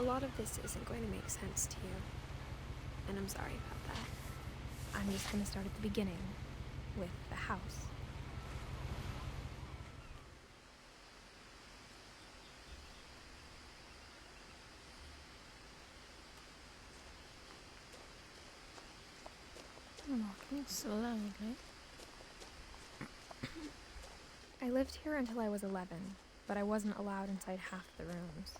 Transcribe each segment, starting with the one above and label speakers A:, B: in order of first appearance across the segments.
A: A lot of this isn't going to make sense to you, and I'm sorry about that. I'm just going to start at the beginning, with the house.
B: I'm walking slowly.
A: I lived here until I was 11, but I wasn't allowed inside half the rooms.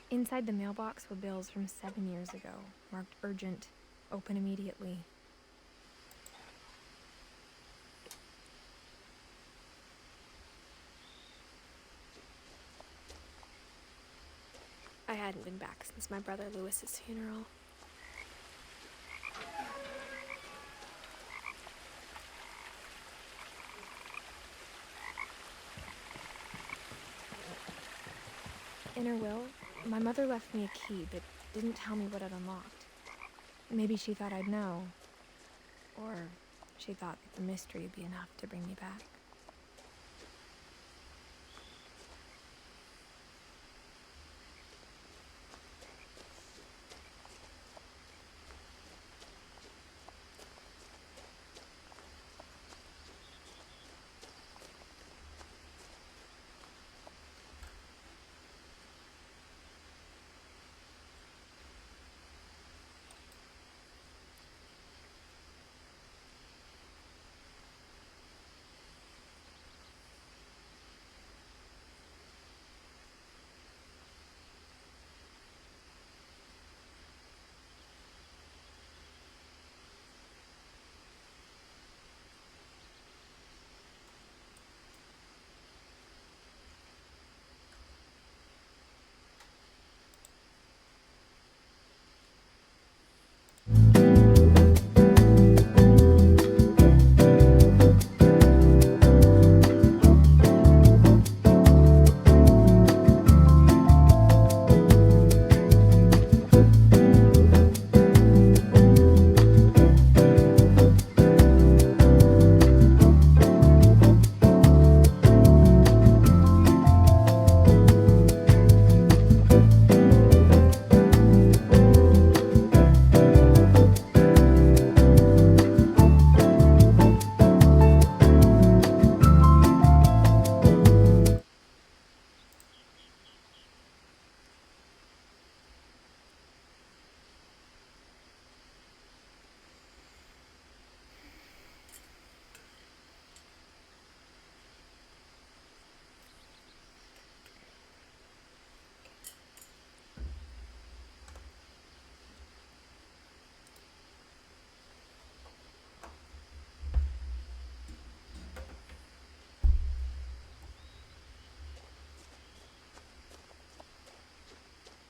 A: Inside the mailbox were bills from 7 years ago, marked urgent, open immediately. I hadn't been back since my brother Lewis's funeral. In her will, my mother left me a key, but didn't tell me what it unlocked. Maybe she thought I'd know. Or she thought that the mystery would be enough to bring me back.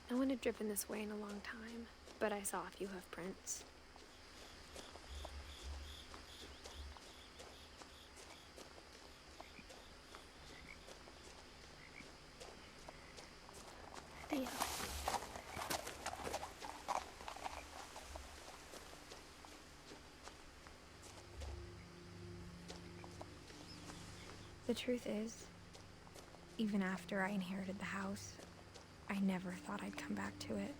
A: No one had driven this way in a long time, but I saw a few hoof prints.
B: Theo.
A: The truth is, even after I inherited the house, I never thought I'd come back to it.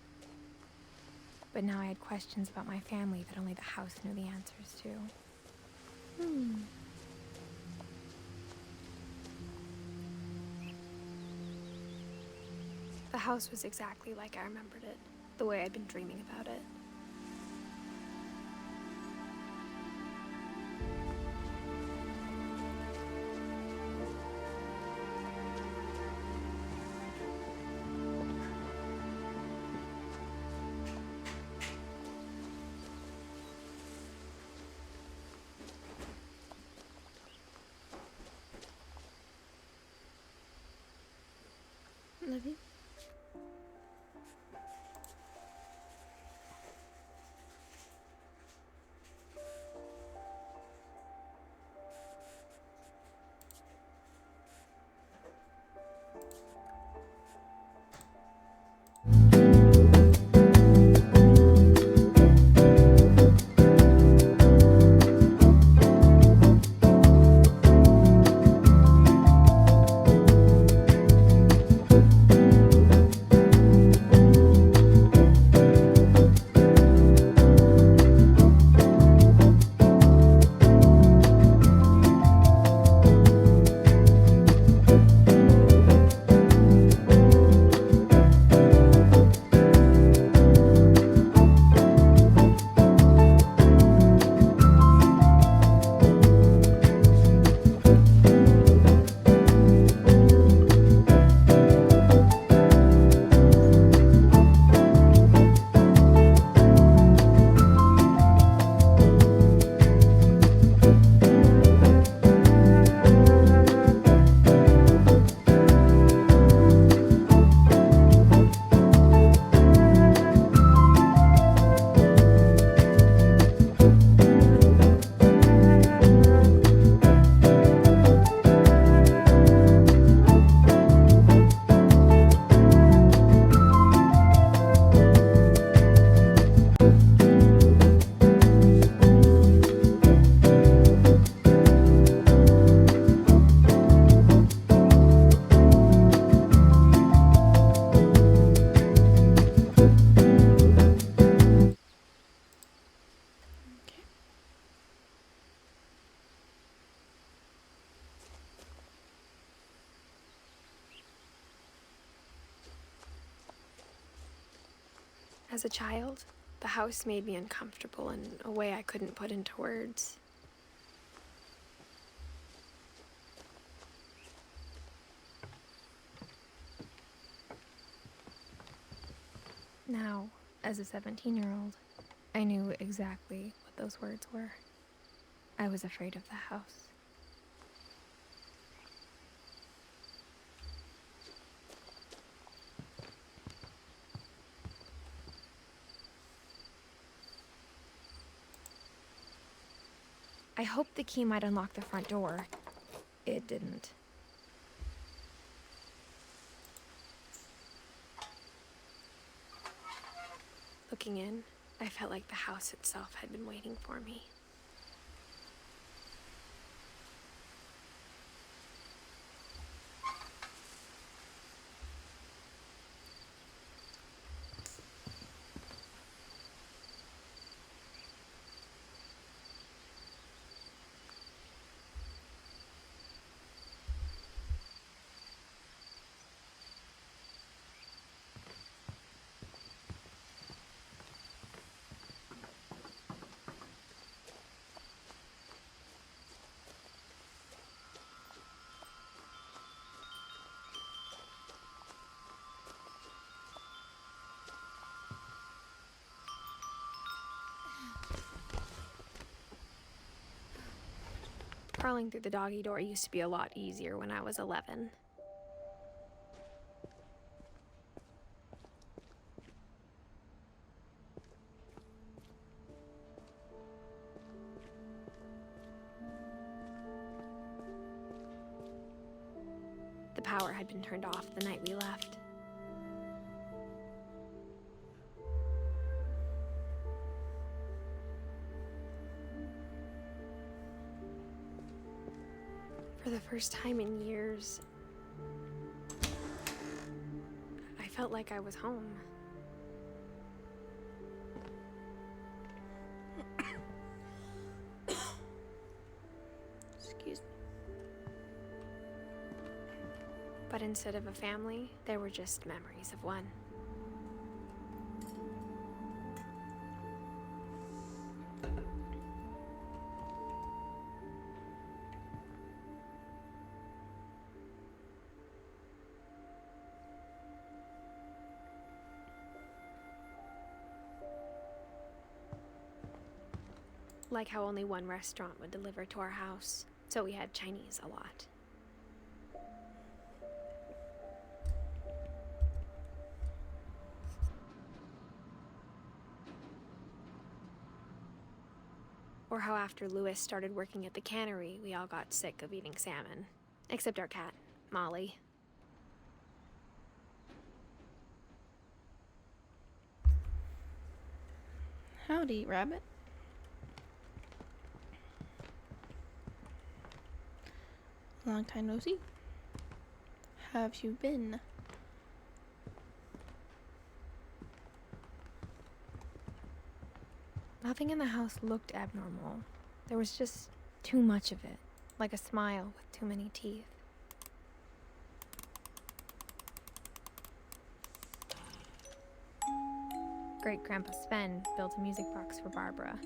A: But now I had questions about my family that only the house knew the answers to. The house was exactly like I remembered it, the way I'd been dreaming about it.
B: Love you.
A: As a child, the house made me uncomfortable in a way I couldn't put into words. Now, as a 17-year-old, I knew exactly what those words were. I was afraid of the house. I hoped the key might unlock the front door. It didn't. Looking in, I felt like the house itself had been waiting for me. Crawling through the doggy door used to be a lot easier when I was 11. The power had been turned off the night we left. For the first time in years, I felt like I was home.
B: Excuse me.
A: But instead of a family, there were just memories of one. Like how only one restaurant would deliver to our house, so we had Chinese a lot. Or how after Lewis started working at the cannery, we all got sick of eating salmon. Except our cat, Molly.
B: Howdy, rabbit. Long time no see. How have you been?
A: Nothing in the house looked abnormal. There was just too much of it, like a smile with too many teeth. Great-Grandpa Sven built a music box for Barbara,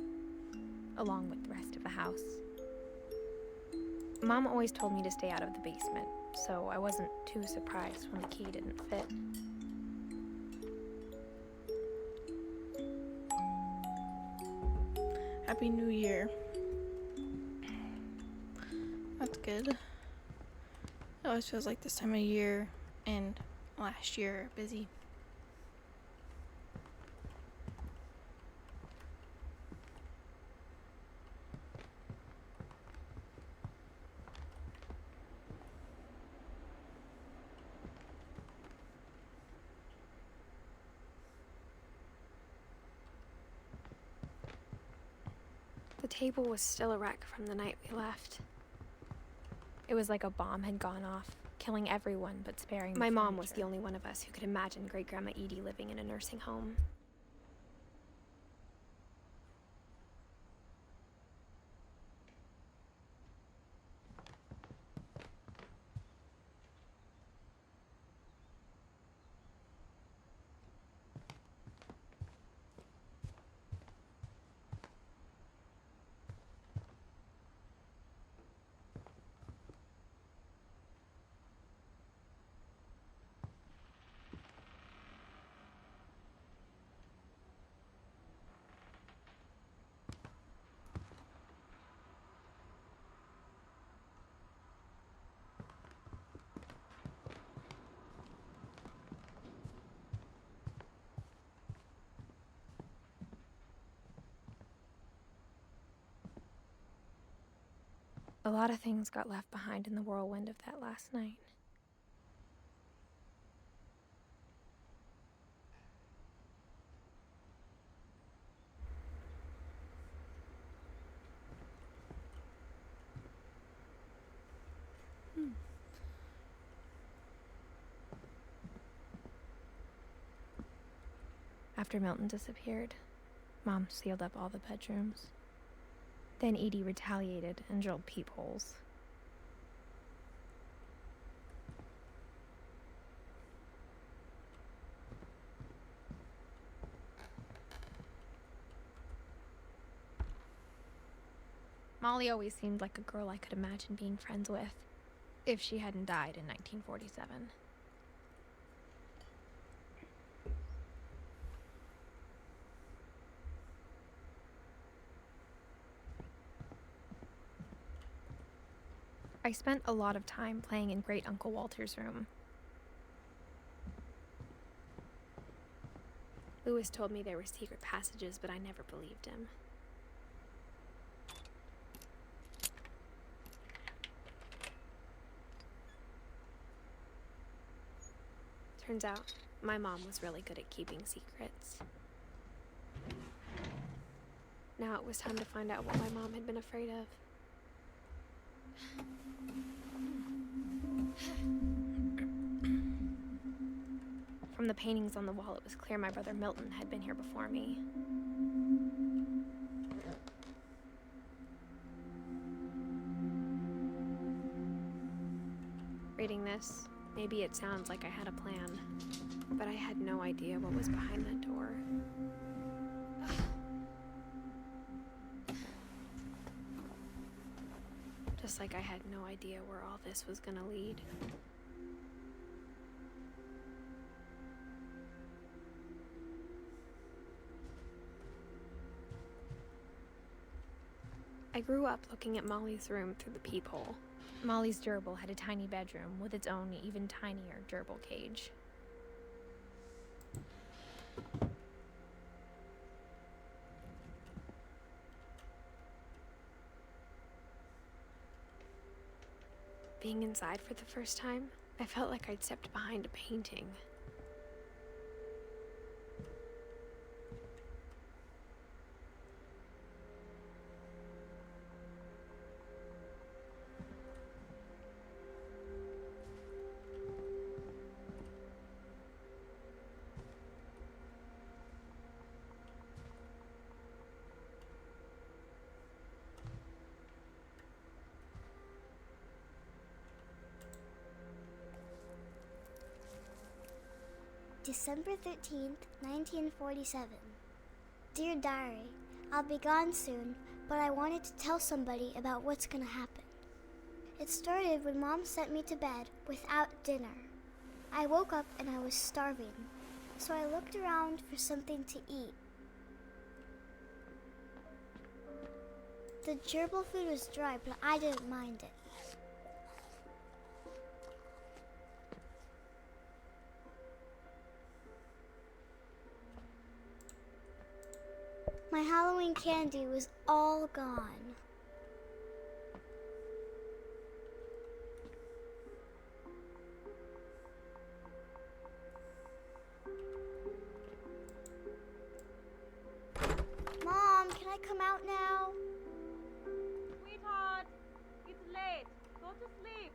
A: along with the rest of the house. Mom always told me to stay out of the basement, so I wasn't too surprised when the key didn't fit.
B: Happy New Year. That's good. It always feels like this time of year and last year busy.
A: The table was still a wreck from the night we left. It was like a bomb had gone off, killing everyone but sparing my mom was the only one of us who could imagine Great-Grandma Edie living in a nursing home. A lot of things got left behind in the whirlwind of that last night. After Milton disappeared, Mom sealed up all the bedrooms. Then Edie retaliated and drilled peepholes. Molly always seemed like a girl I could imagine being friends with, if she hadn't died in 1947. I spent a lot of time playing in Great Uncle Walter's room. Lewis told me there were secret passages, but I never believed him. Turns out, my mom was really good at keeping secrets. Now it was time to find out what my mom had been afraid of. From the paintings on the wall, it was clear my brother Milton had been here before me. Reading this, maybe it sounds like I had a plan, but I had no idea what was behind that door. Just like I had no idea where all this was gonna lead. I grew up looking at Molly's room through the peephole. Molly's gerbil had a tiny bedroom with its own even tinier gerbil cage. Being inside for the first time, I felt like I'd stepped behind a painting.
C: December 13th, 1947. Dear Diary, I'll be gone soon, but I wanted to tell somebody about what's gonna happen. It started when Mom sent me to bed without dinner. I woke up and I was starving, so I looked around for something to eat. The gerbil food was dry, but I didn't mind it. My Halloween candy was all gone. Mom, can I come out now?
D: Sweetheart, it's late. Go to sleep.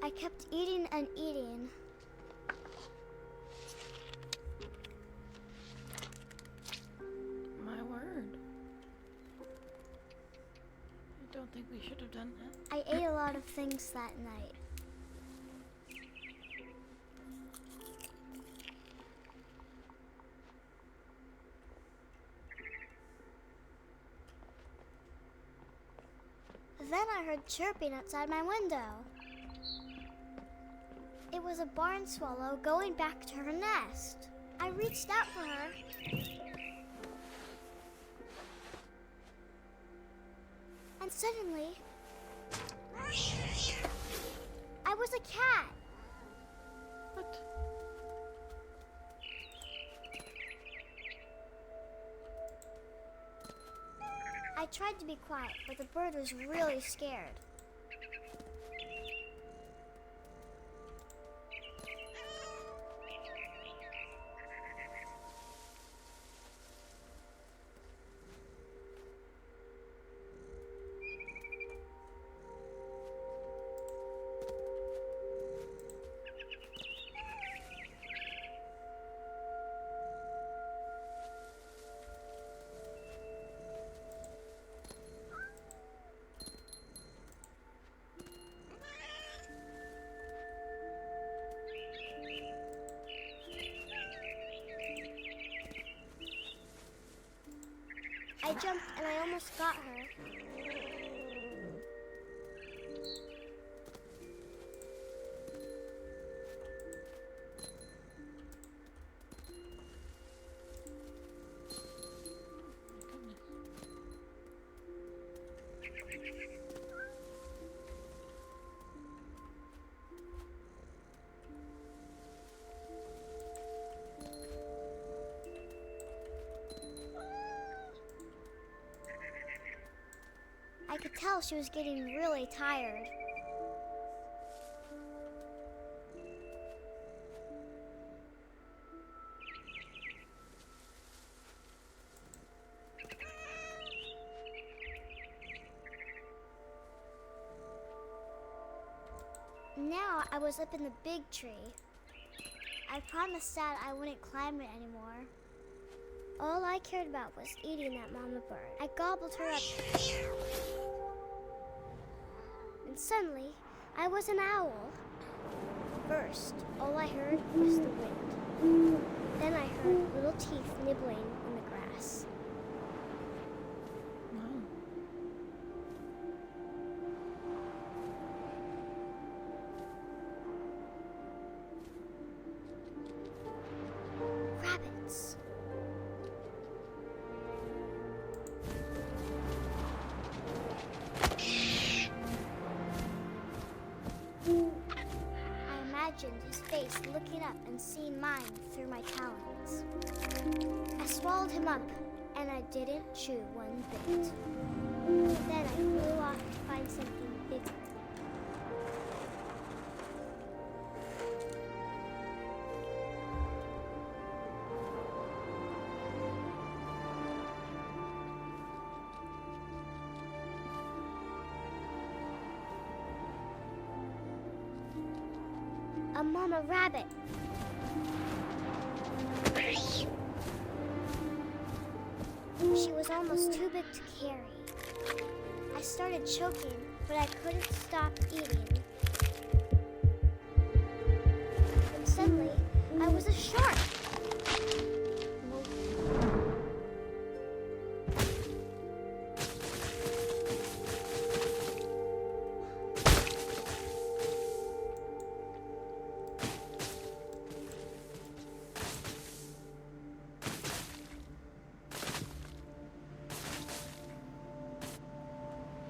C: I kept eating and eating.
B: My word. I don't think we should have done that.
C: I ate a lot of things that night. Then I heard chirping outside my window. It was a barn swallow going back to her nest. I reached out for her. And suddenly, I was a cat.
B: What?
C: I tried to be quiet, but the bird was really scared. I jumped and I almost got her. I could tell she was getting really tired. Now I was up in the big tree. I promised Dad I wouldn't climb it anymore. All I cared about was eating that mama bird. I gobbled her up. And suddenly, I was an owl. First, all I heard was the wind. Then I heard little teeth nibbling in the grass.
B: Wow.
C: Rabbits. I imagined his face looking up and seeing mine through my talons. I swallowed him up, and I didn't chew one bit. Then I flew off to find something bigger. A mama rabbit. She was almost too big to carry. I started choking, but I couldn't stop eating. And suddenly, I was a shark.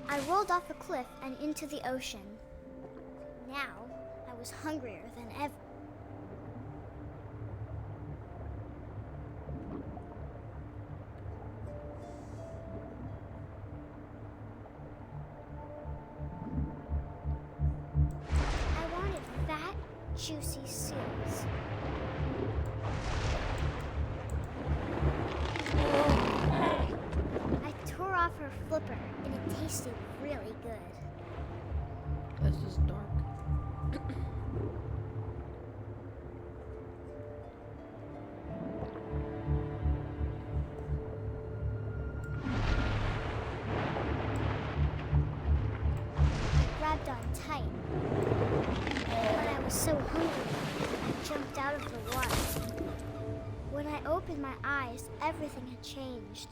C: I rolled off a cliff and into the ocean. Now, I was hungrier than ever. I wanted fat, juicy seals. I tore off her flipper, and it tasted really good.
B: This is dark.
C: I grabbed on tight. But I was so hungry, I jumped out of the water. When I opened my eyes, everything had changed.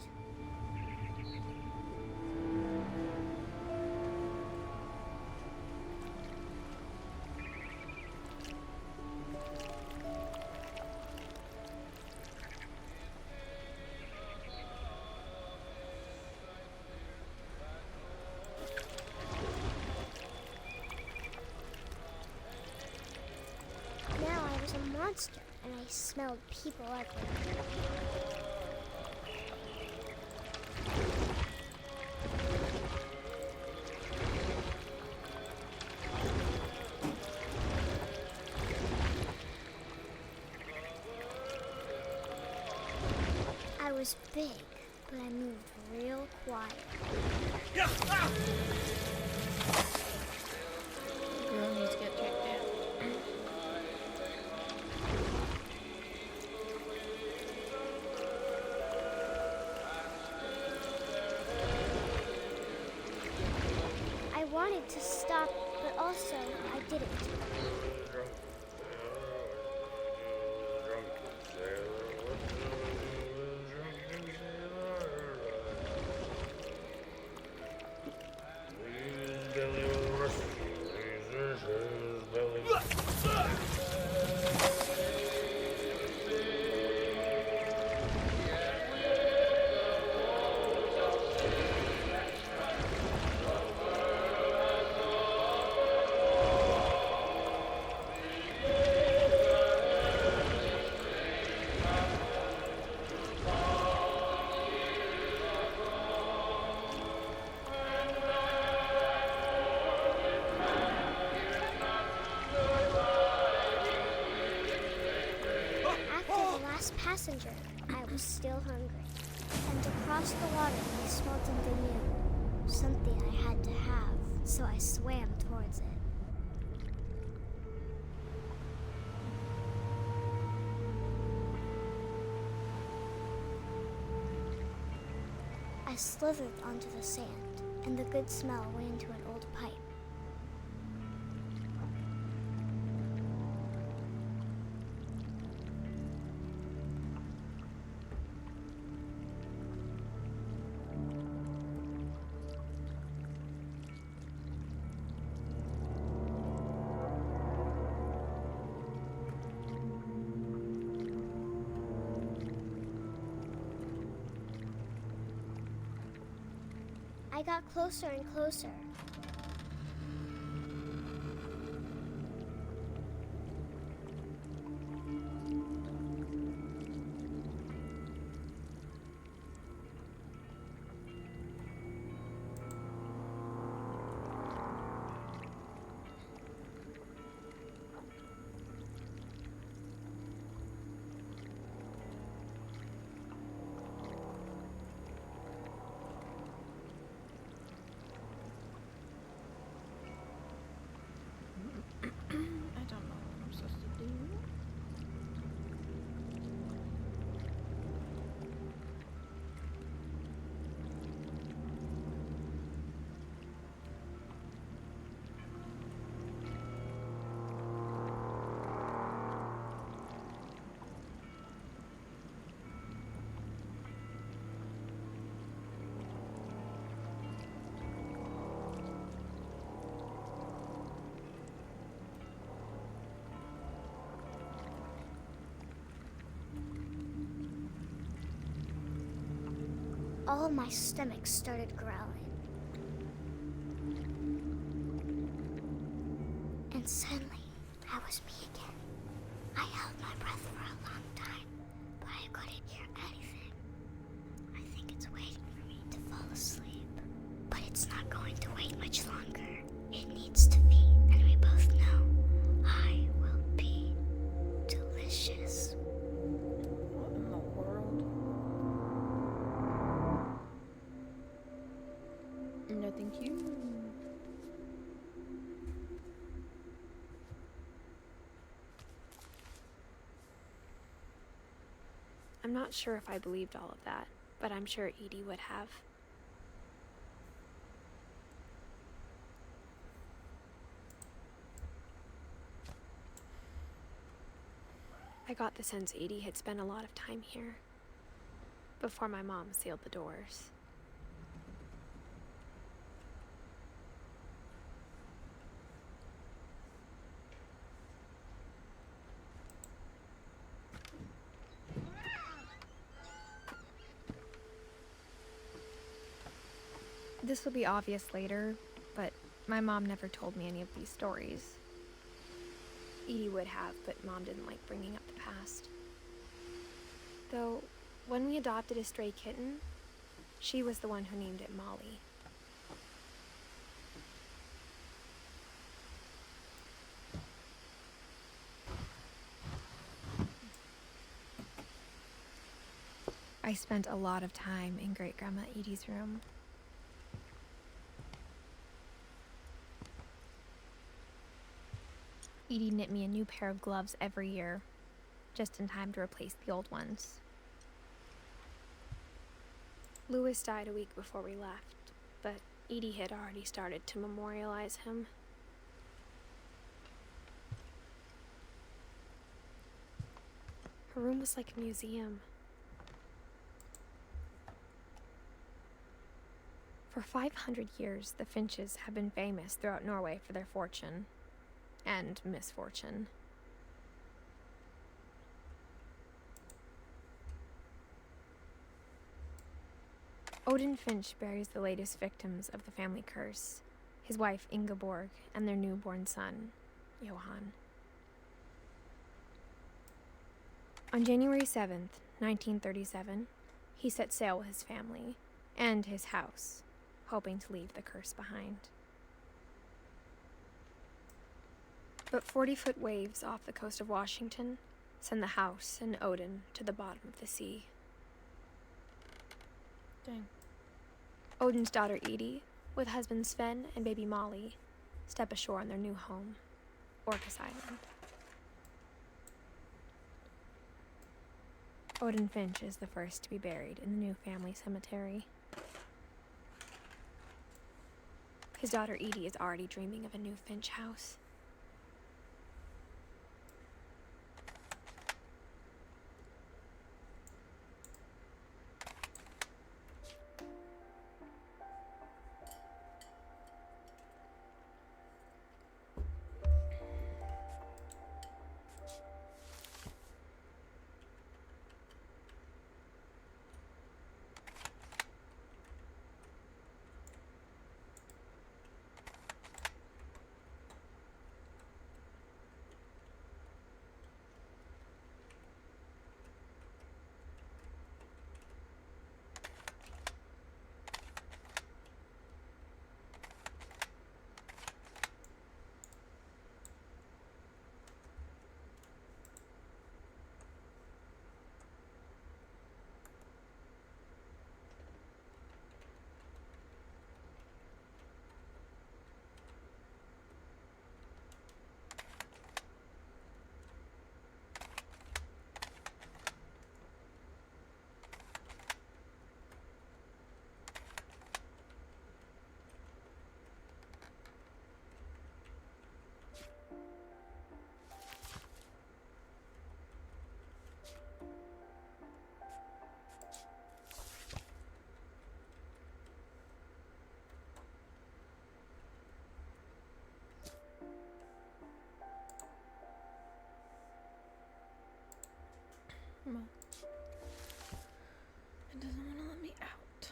C: monster, and I smelled people everywhere. I was big, but I moved real quiet.
B: Girl needs to get checked out.
C: I wanted to stop, but also I didn't. Passenger, I was still hungry. And across the water, I smelled something new. Something I had to have, so I swam towards it. I slithered onto the sand, and the good smell went into an old pipe. I got closer and closer.
B: I don't know what I'm supposed to do.
C: All my stomach started growling. And suddenly, I was me again. I held my breath for a long time, but I couldn't hear anything. I think it's waiting for me to fall asleep. But it's not going to wait much longer. It needs to feed, and we both know I will be delicious.
B: What in the world? No, thank you.
A: I'm not sure if I believed all of that, but I'm sure Edie would have. I got the sense Edie had spent a lot of time here, before my mom sealed the doors. This will be obvious later, but my mom never told me any of these stories. Edie would have, but Mom didn't like bringing up the past. Though, when we adopted a stray kitten, she was the one who named it Molly. I spent a lot of time in Great-Grandma Edie's room. Edie knit me a new pair of gloves every year, just in time to replace the old ones. Louis died a week before we left, but Edie had already started to memorialize him. Her room was like a museum. For 500 years, the Finches have been famous throughout Norway for their fortune and misfortune. Odin Finch buries the latest victims of the family curse, his wife Ingeborg and their newborn son, Johan. On January 7th, 1937, he set sail with his family and his house, hoping to leave the curse behind. But 40-foot waves off the coast of Washington send the house and Odin to the bottom of the sea.
B: Dang.
A: Odin's daughter Edie, with husband Sven and baby Molly, step ashore on their new home, Orcas Island. Odin Finch is the first to be buried in the new family cemetery. His daughter Edie is already dreaming of a new Finch house.
B: Come on. It doesn't want to let me out.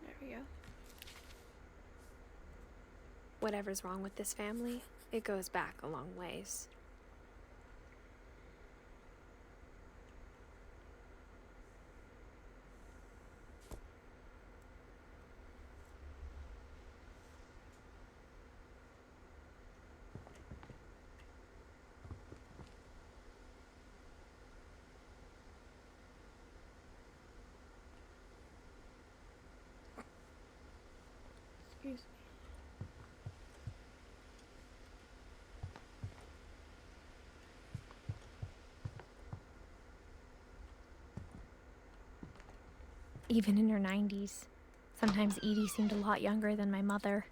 B: There we go.
A: Whatever's wrong with this family, it goes back a long ways.
B: Excuse me.
A: Even in her 90s, sometimes Edie seemed a lot younger than my mother.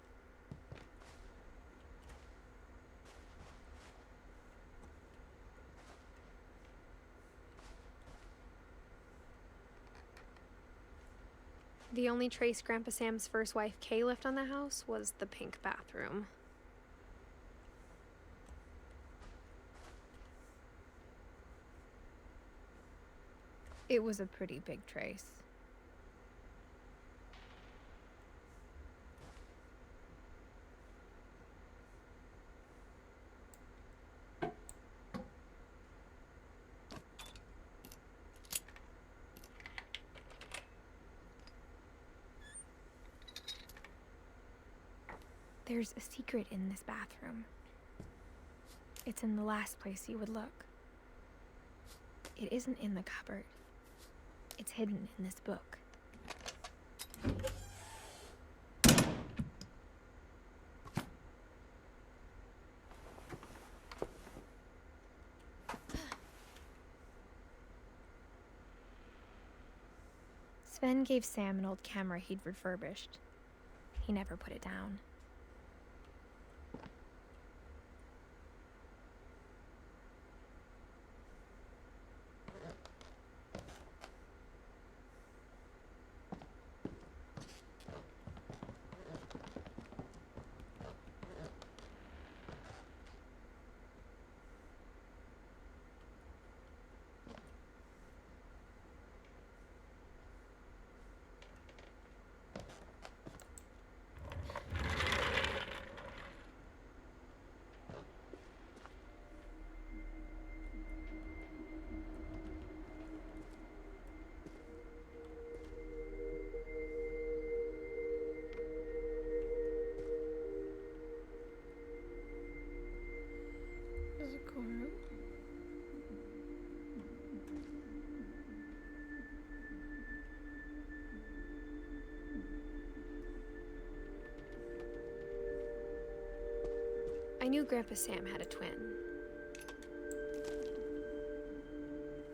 A: The only trace Grandpa Sam's first wife, Kay, left on the house was the pink bathroom. It was a pretty big trace. There's a secret in this bathroom. It's in the last place you would look. It isn't in the cupboard. It's hidden in this book. Sven gave Sam an old camera he'd refurbished. He never put it down.
B: Is it cool room?
A: I knew Grandpa Sam had a twin.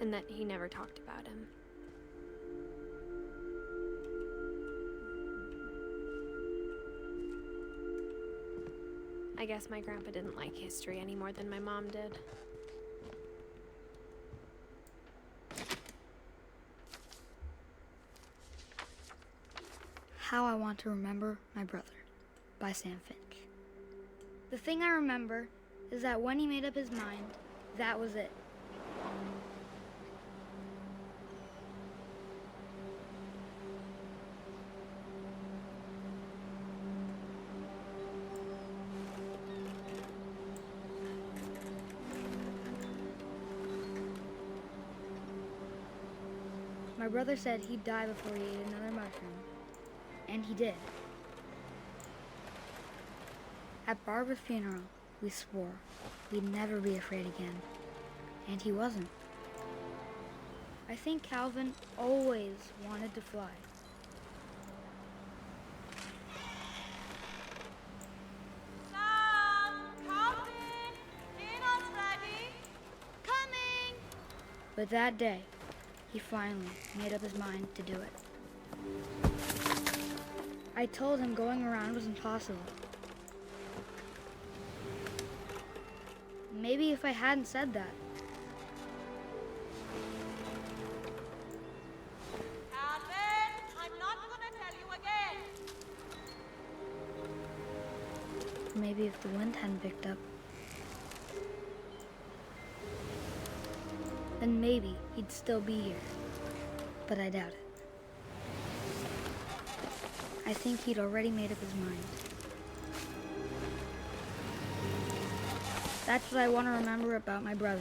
A: And that he never talked about him. I guess my grandpa didn't like history any more than my mom did.
E: How I Want to Remember My Brother by Sam Finch. The thing I remember is that when he made up his mind, that was it. My brother said he'd die before he ate another mushroom, and he did. At Barbara's funeral, we swore we'd never be afraid again, and he wasn't. I think Calvin always wanted to fly.
D: Sam! Calvin! Dinner's ready!
C: Coming!
E: But that day, he finally made up his mind to do it. I told him going around was impossible. Maybe if I hadn't said that,
D: Calvin! I'm not gonna tell you again!
E: maybe if the wind hadn't picked up, then maybe he'd still be here. But I doubt it. I think he'd already made up his mind. That's what I want to remember about my brother.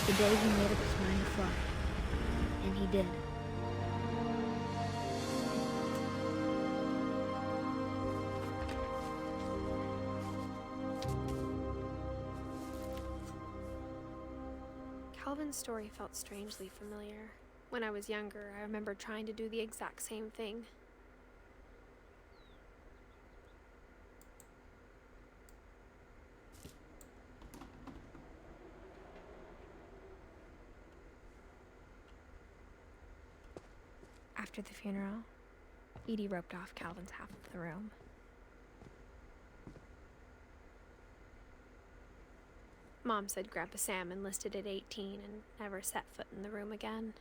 E: The day he made up his mind to fly. And he did.
A: Calvin's story felt strangely familiar. When I was younger, I remember trying to do the exact same thing. After the funeral, Edie roped off Calvin's half of the room.
F: Mom said Grandpa Sam enlisted at 18 and never set foot in the room again.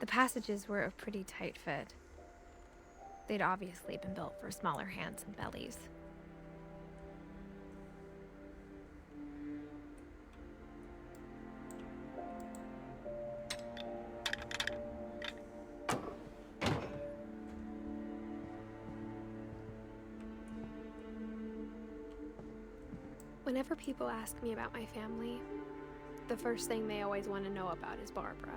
F: The passages were a pretty tight fit. They'd obviously been built for smaller hands and bellies. Whenever people ask me about my family, the first thing they always want to know about is Barbara.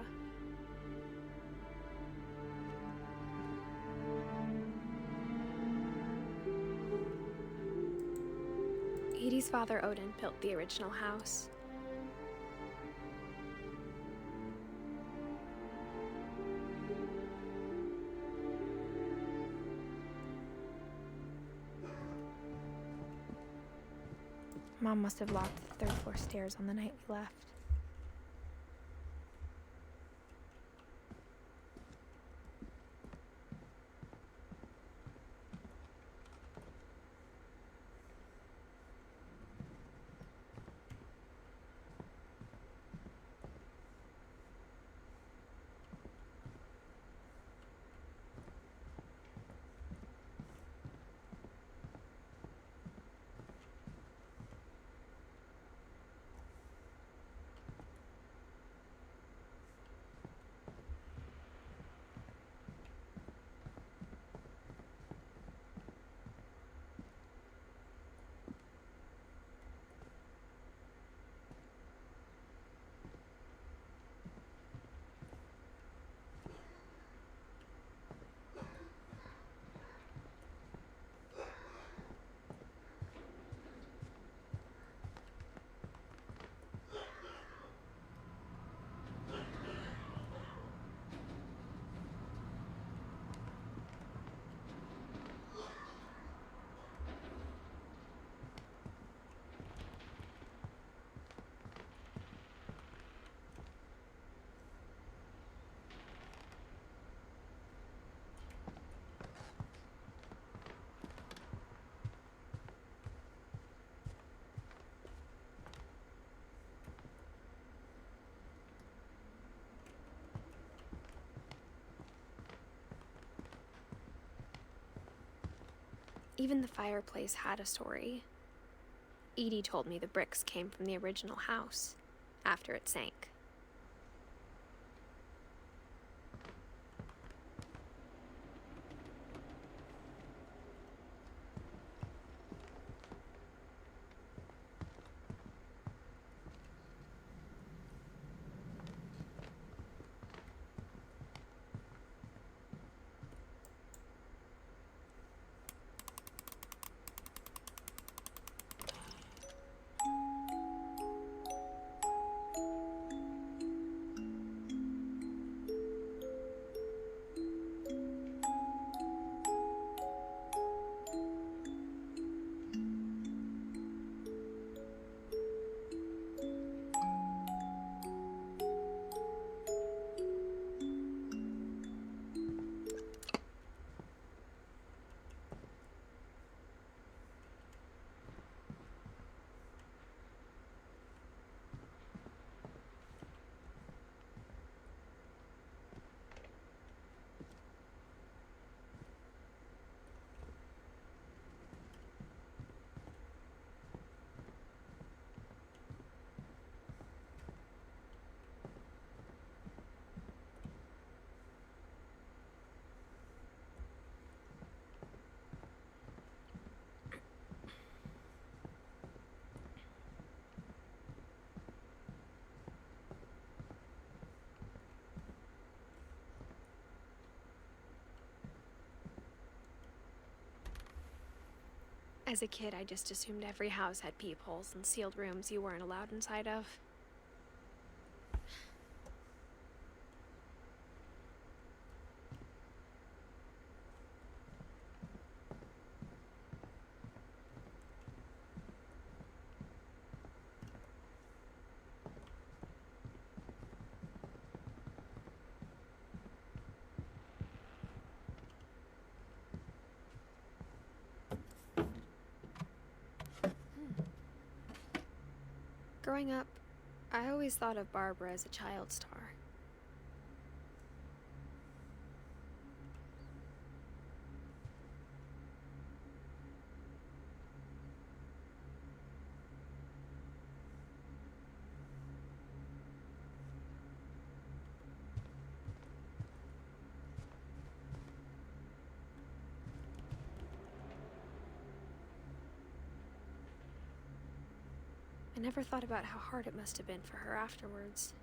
F: Edie's father, Odin, built the original house. Mom must have locked the third floor stairs on the night we left. Even the fireplace had a story. Edie told me the bricks came from the original house after it sank. As a kid, I just assumed every house had peepholes and sealed rooms you weren't allowed inside of. Growing up, I always thought of Barbara as a child star. I never thought about how hard it must have been for her afterwards.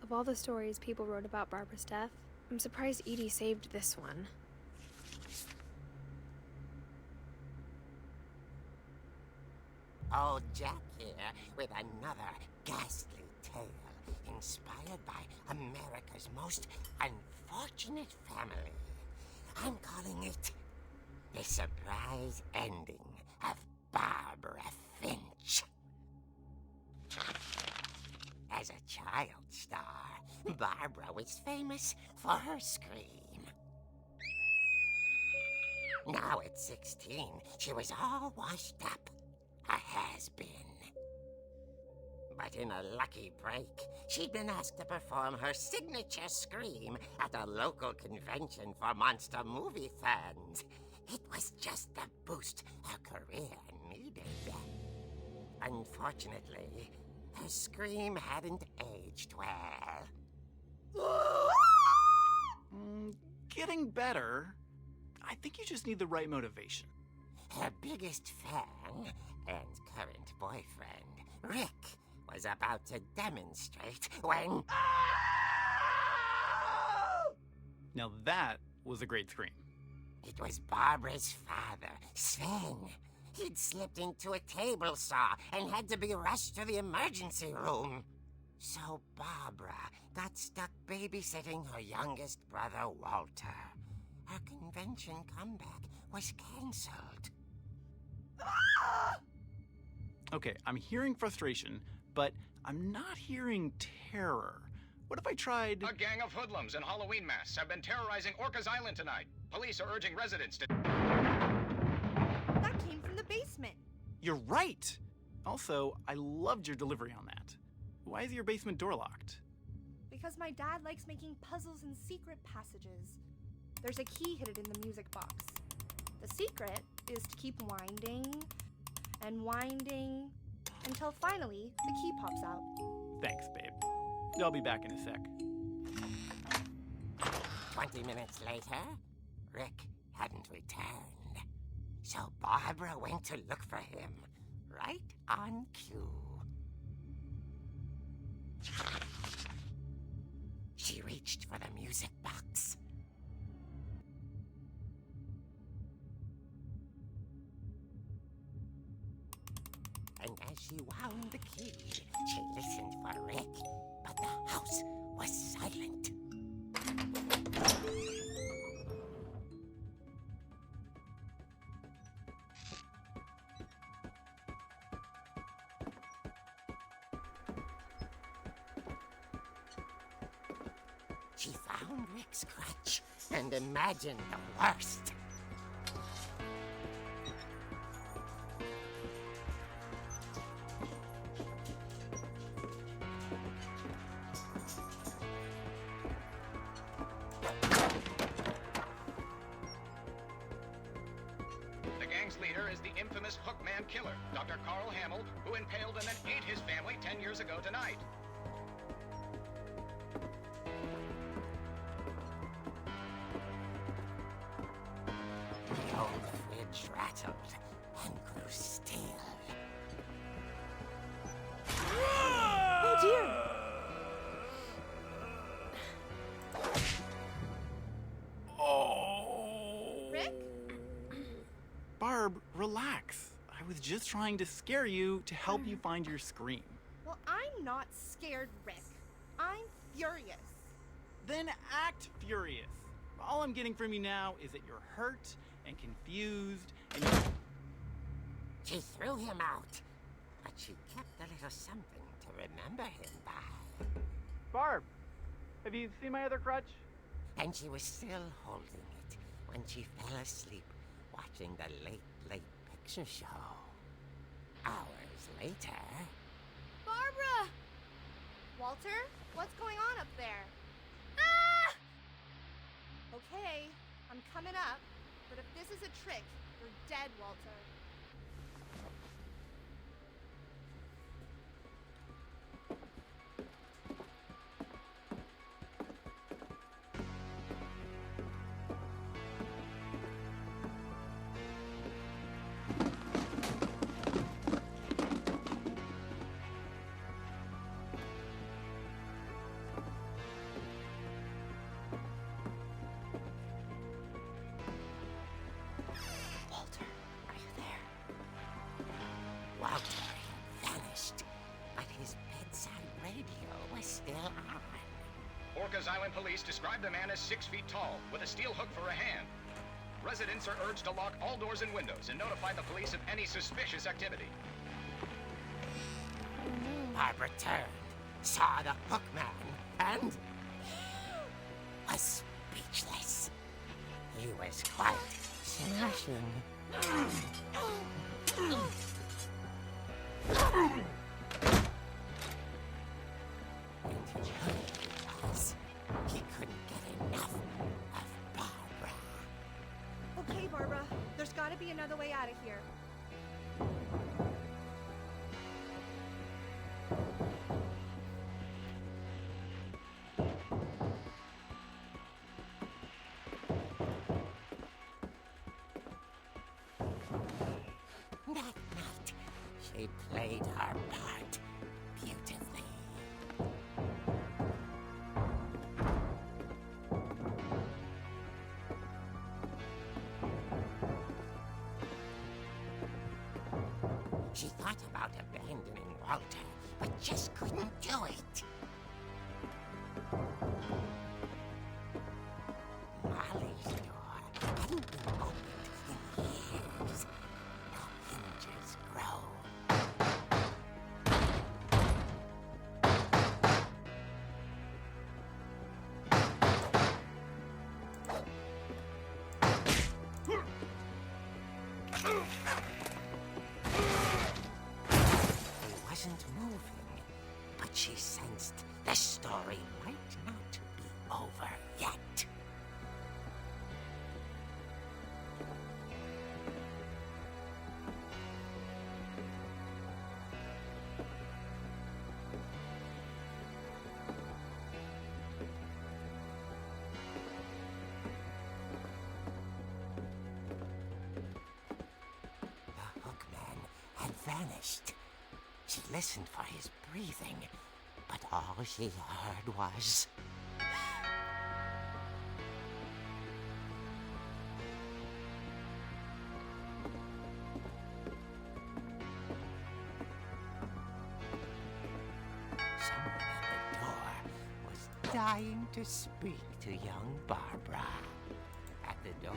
F: Of all the stories people wrote about Barbara's death, I'm surprised Edie saved this one.
G: Old Jack here with another ghastly tale inspired by America's most unfortunate family. I'm calling it The Surprise Ending of Barbara Finch. As a child star, Barbara was famous for her scream. Now at 16, she was all washed up. A has-been. But in a lucky break, she'd been asked to perform her signature scream at a local convention for monster movie fans. It was just the boost her career needed. Unfortunately, her scream hadn't aged well.
H: Getting better. I think you just need the right motivation.
G: Her biggest fan and current boyfriend, Rick, was about to demonstrate when...
H: Now that was a great scream.
G: It was Barbara's father, Sven. He'd slipped into a table saw and had to be rushed to the emergency room. So Barbara got stuck babysitting her youngest brother, Walter. Her convention comeback was cancelled.
H: Okay, I'm hearing frustration, but I'm not hearing terror. What if I tried...
I: A gang of hoodlums in Halloween masks have been terrorizing Orcas Island tonight. Police are urging residents to...
D: That came from the basement.
H: You're right! Also, I loved your delivery on that. Why is your basement door locked?
D: Because my dad likes making puzzles and secret passages. There's a key hidden in the music box. The secret is to keep winding and winding until finally the key pops out.
H: Thanks, babe. I'll be back in a sec.
G: 20 minutes later, Rick hadn't returned. So Barbara went to look for him, right on cue. She reached for the music box. And as she wound the key, she listened for Rick, but the house was silent. She found Rick's crutch and imagined the worst.
I: The gang's leader is the infamous Hookman killer, Dr. Carl Hamill, who impaled and then ate his family 10 years ago tonight.
G: The old fridge rattled and grew still.
D: Oh dear!
H: was just trying to scare you to help you find your scream.
D: Well, I'm not scared, Rick. I'm furious.
H: Then act furious. All I'm getting from you now is that you're hurt and confused and
G: She threw him out, but she kept a little something to remember him by.
H: Barb, have you seen my other crutch?
G: And she was still holding it when she fell asleep watching the Late Late Picture Show. Hours later...
D: Barbara! Walter, what's going on up there? Ah! Okay, I'm coming up, but if this is a trick, you're dead, Walter.
G: Walter had vanished, but his bedside radio was still on.
I: Orcas Island police describe the man as 6 feet tall, with a steel hook for a hand. Residents are urged to lock all doors and windows and notify the police of any suspicious activity.
G: Barbara turned, saw the hookman, and was speechless. He was quite smashing. And he realized he couldn't get enough of Barbara.
D: Okay, Barbara, there's gotta be another way out of here.
G: That night, she played her part beautifully. She thought about abandoning Walter, but just couldn't do it. Molly's door hadn't been opened in years. The hinges grow. He wasn't moving, but she sensed the story might not be over yet. The hookman had vanished. She listened for his breathing, but all she heard was... someone at the door was dying to speak to young Barbara. At the door,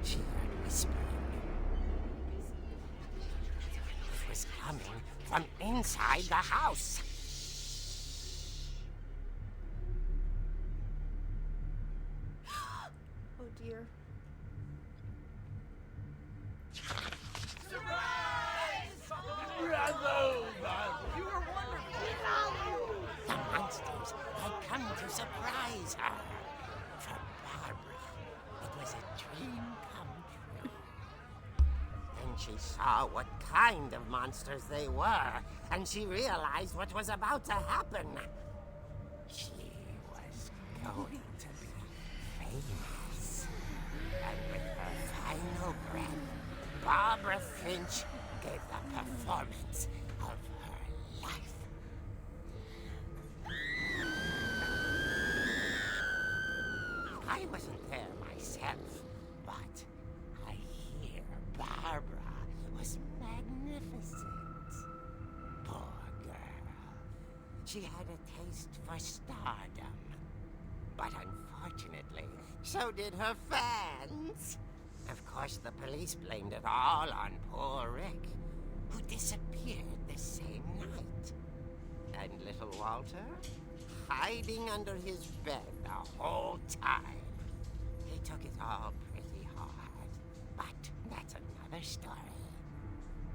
G: she heard whispering. It was coming from inside the house.
D: Oh dear.
G: The monsters had come to surprise her. For Barbara, it was a dream come true. Then she saw what kind of monsters they were, and she realized what was about to happen. She was going to be famous. And with her final breath, Barbara Finch gave the performance of her life. I wasn't there myself, but I hear Barbara was magnificent. she had a taste for stardom. But unfortunately, so did her fans. Of course, the police blamed it all on poor Rick, who disappeared the same night. And little Walter, hiding under his bed the whole time. He took it all pretty hard, but that's another story.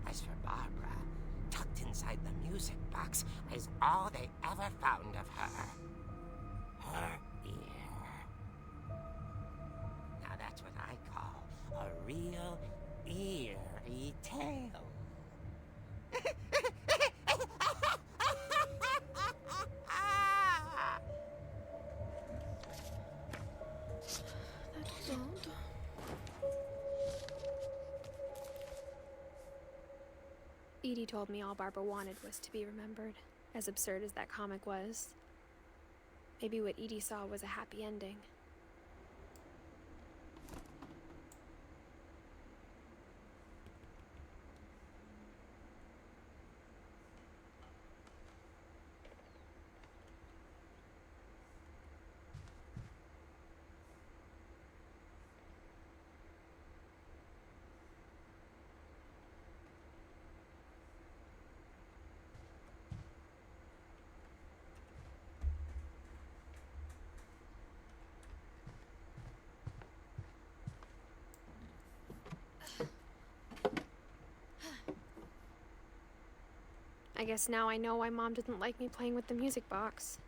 G: As for Barbara, tucked inside the music box is all they ever found of her. Her ear. Now that's what I call a real eerie tale.
B: That's old.
F: Edie told me all Barbara wanted was to be remembered, as absurd as that comic was. Maybe what Edie saw was a happy ending. I guess now I know why Mom didn't like me playing with the music box.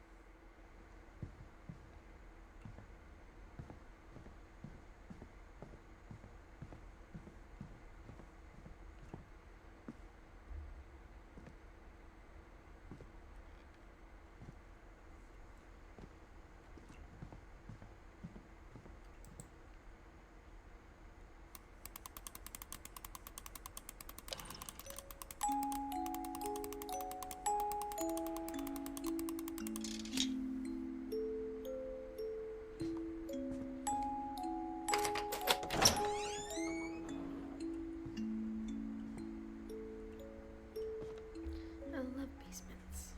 B: I love basements.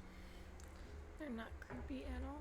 B: They're not creepy at all.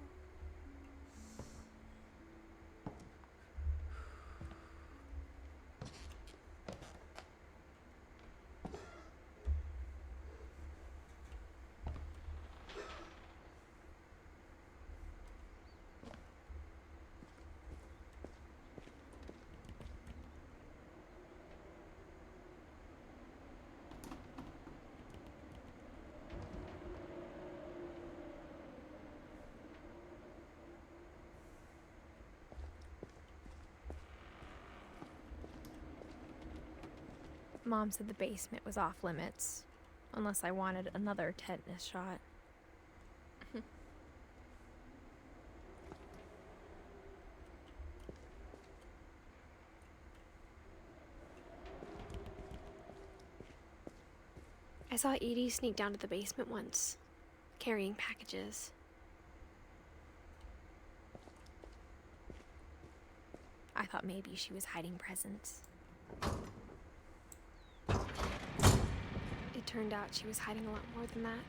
A: Mom said the basement was off limits, unless I wanted another tetanus shot.
F: I saw Edie sneak down to the basement once, carrying packages.
A: I thought maybe she was hiding presents.
F: It turned out she was hiding a lot more than that.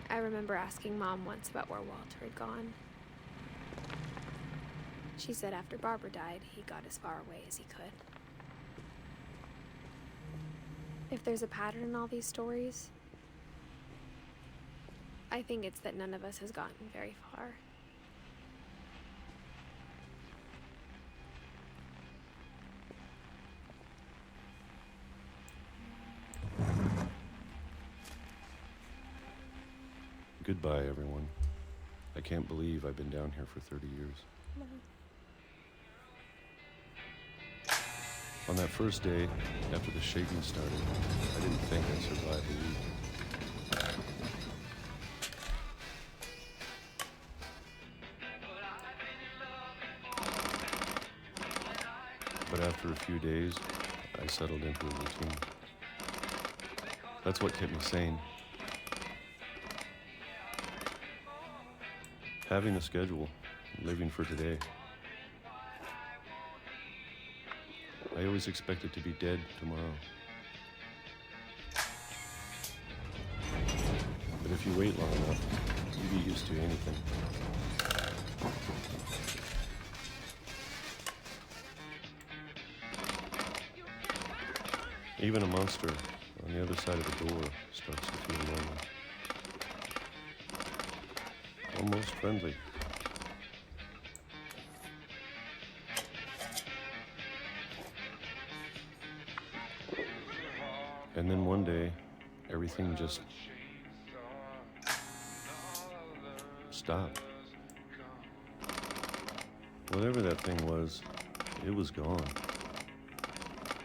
F: I remember asking Mom once about where Walter had gone. She said after Barbara died, he got as far away as he could. If there's a pattern in all these stories, I think it's that none of us has gotten very far.
J: Goodbye, everyone. I can't believe I've been down here for 30 years. On that first day, after the shaking started, I didn't think I'd survive a week. But after a few days, I settled into a routine. That's what kept me sane. Having a schedule, living for today. I always expected to be dead tomorrow. But if you wait long enough, you get used to anything. Even a monster on the other side of the door starts to feel normal. Almost friendly. And then one day, everything just stopped. Whatever that thing was, it was gone.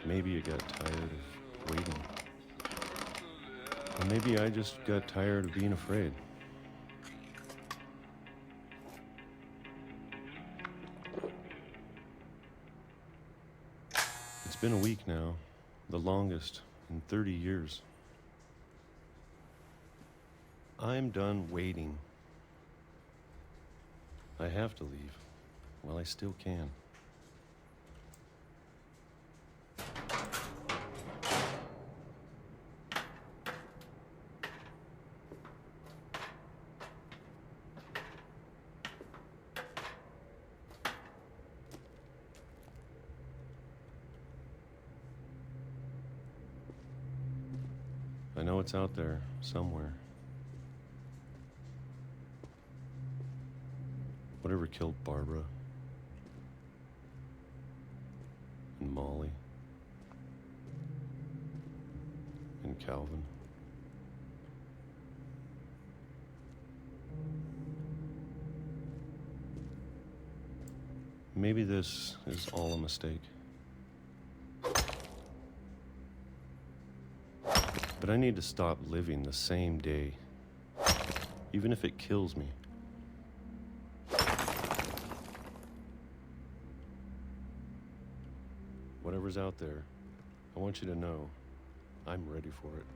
J: Maybe it got tired of waiting. Or maybe I just got tired of being afraid. It's been a week now, the longest in 30 years. I'm done waiting. I have to leave. Well, I still can. I know it's out there somewhere. Whatever killed Barbara and Molly and Calvin. Maybe this is all a mistake. But I need to stop living the same day, even if it kills me. Whatever's out there, I want you to know I'm ready for it.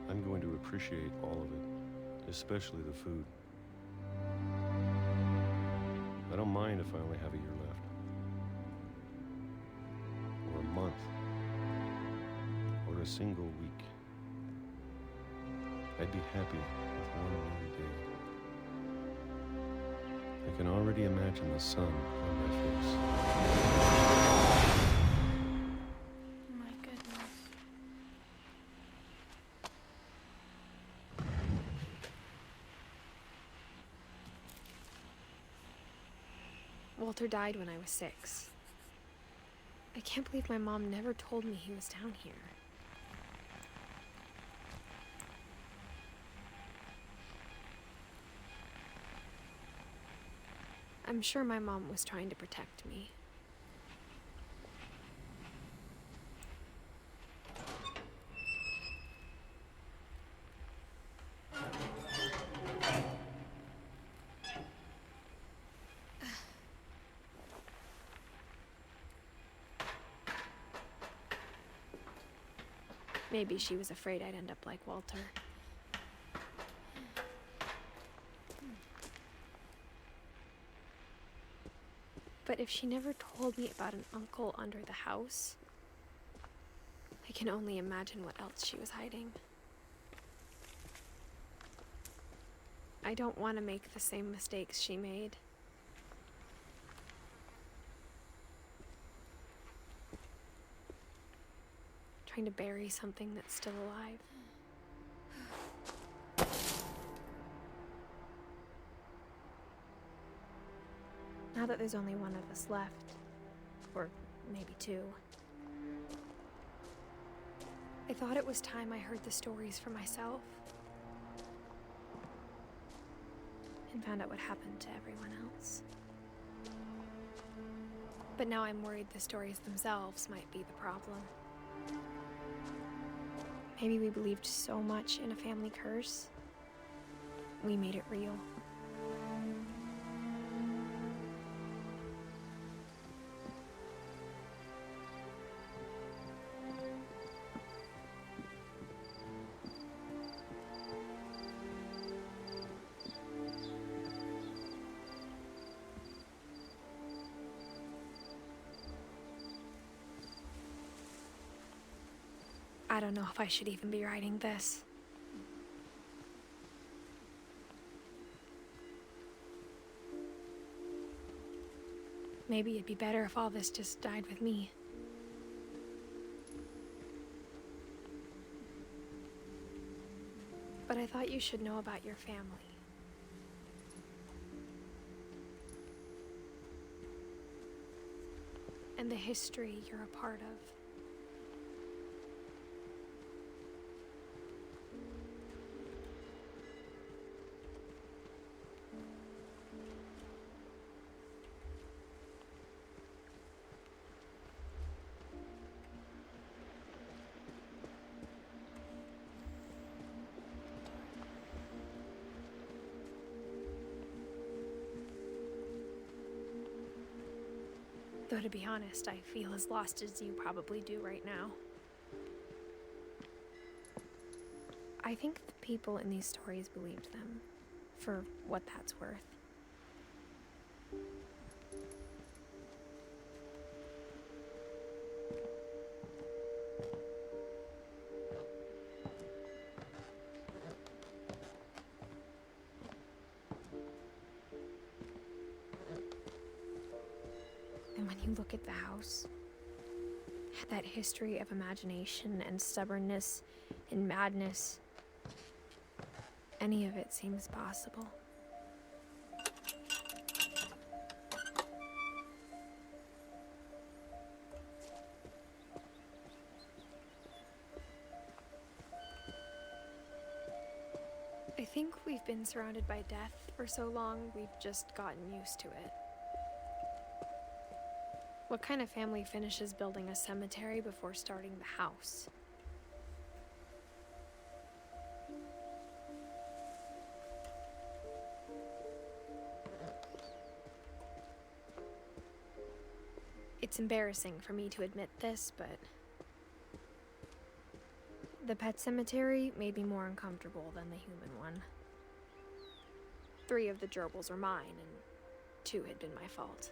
J: I'm going to appreciate all of it, especially the food. I don't mind if I only have a year left, or a month, or a single week. I'd be happy with one more day. I can already imagine the sun on my face.
B: My goodness.
F: Walter died when I was 6. I can't believe my mom never told me he was down here. I'm sure my mom was trying to protect me. Maybe she was afraid I'd end up like Walter. But if she never told me about an uncle under the house, I can only imagine what else she was hiding. I don't want to make the same mistakes she made. Trying to bury something that's still alive. Now that there's only one of us left, or maybe 2, I thought it was time I heard the stories for myself and found out what happened to everyone else. But now I'm worried the stories themselves might be the problem. Maybe we believed so much in a family curse, we made it real. don't know if I should even be writing this. Maybe it'd be better if all this just died with me. But I thought you should know about your family. And the history you're a part of. Though to be honest, I feel as lost as you probably do right now. I think the people in these stories believed them, for what that's worth. And when you look at the house, that history of imagination and stubbornness and madness, any of it seems possible. I think we've been surrounded by death for so long, we've just gotten used to it. What kind of family finishes building a cemetery before starting the house? It's embarrassing for me to admit this, but the pet cemetery made me more uncomfortable than the human one. 3 of the gerbils were mine, and 2 had been my fault.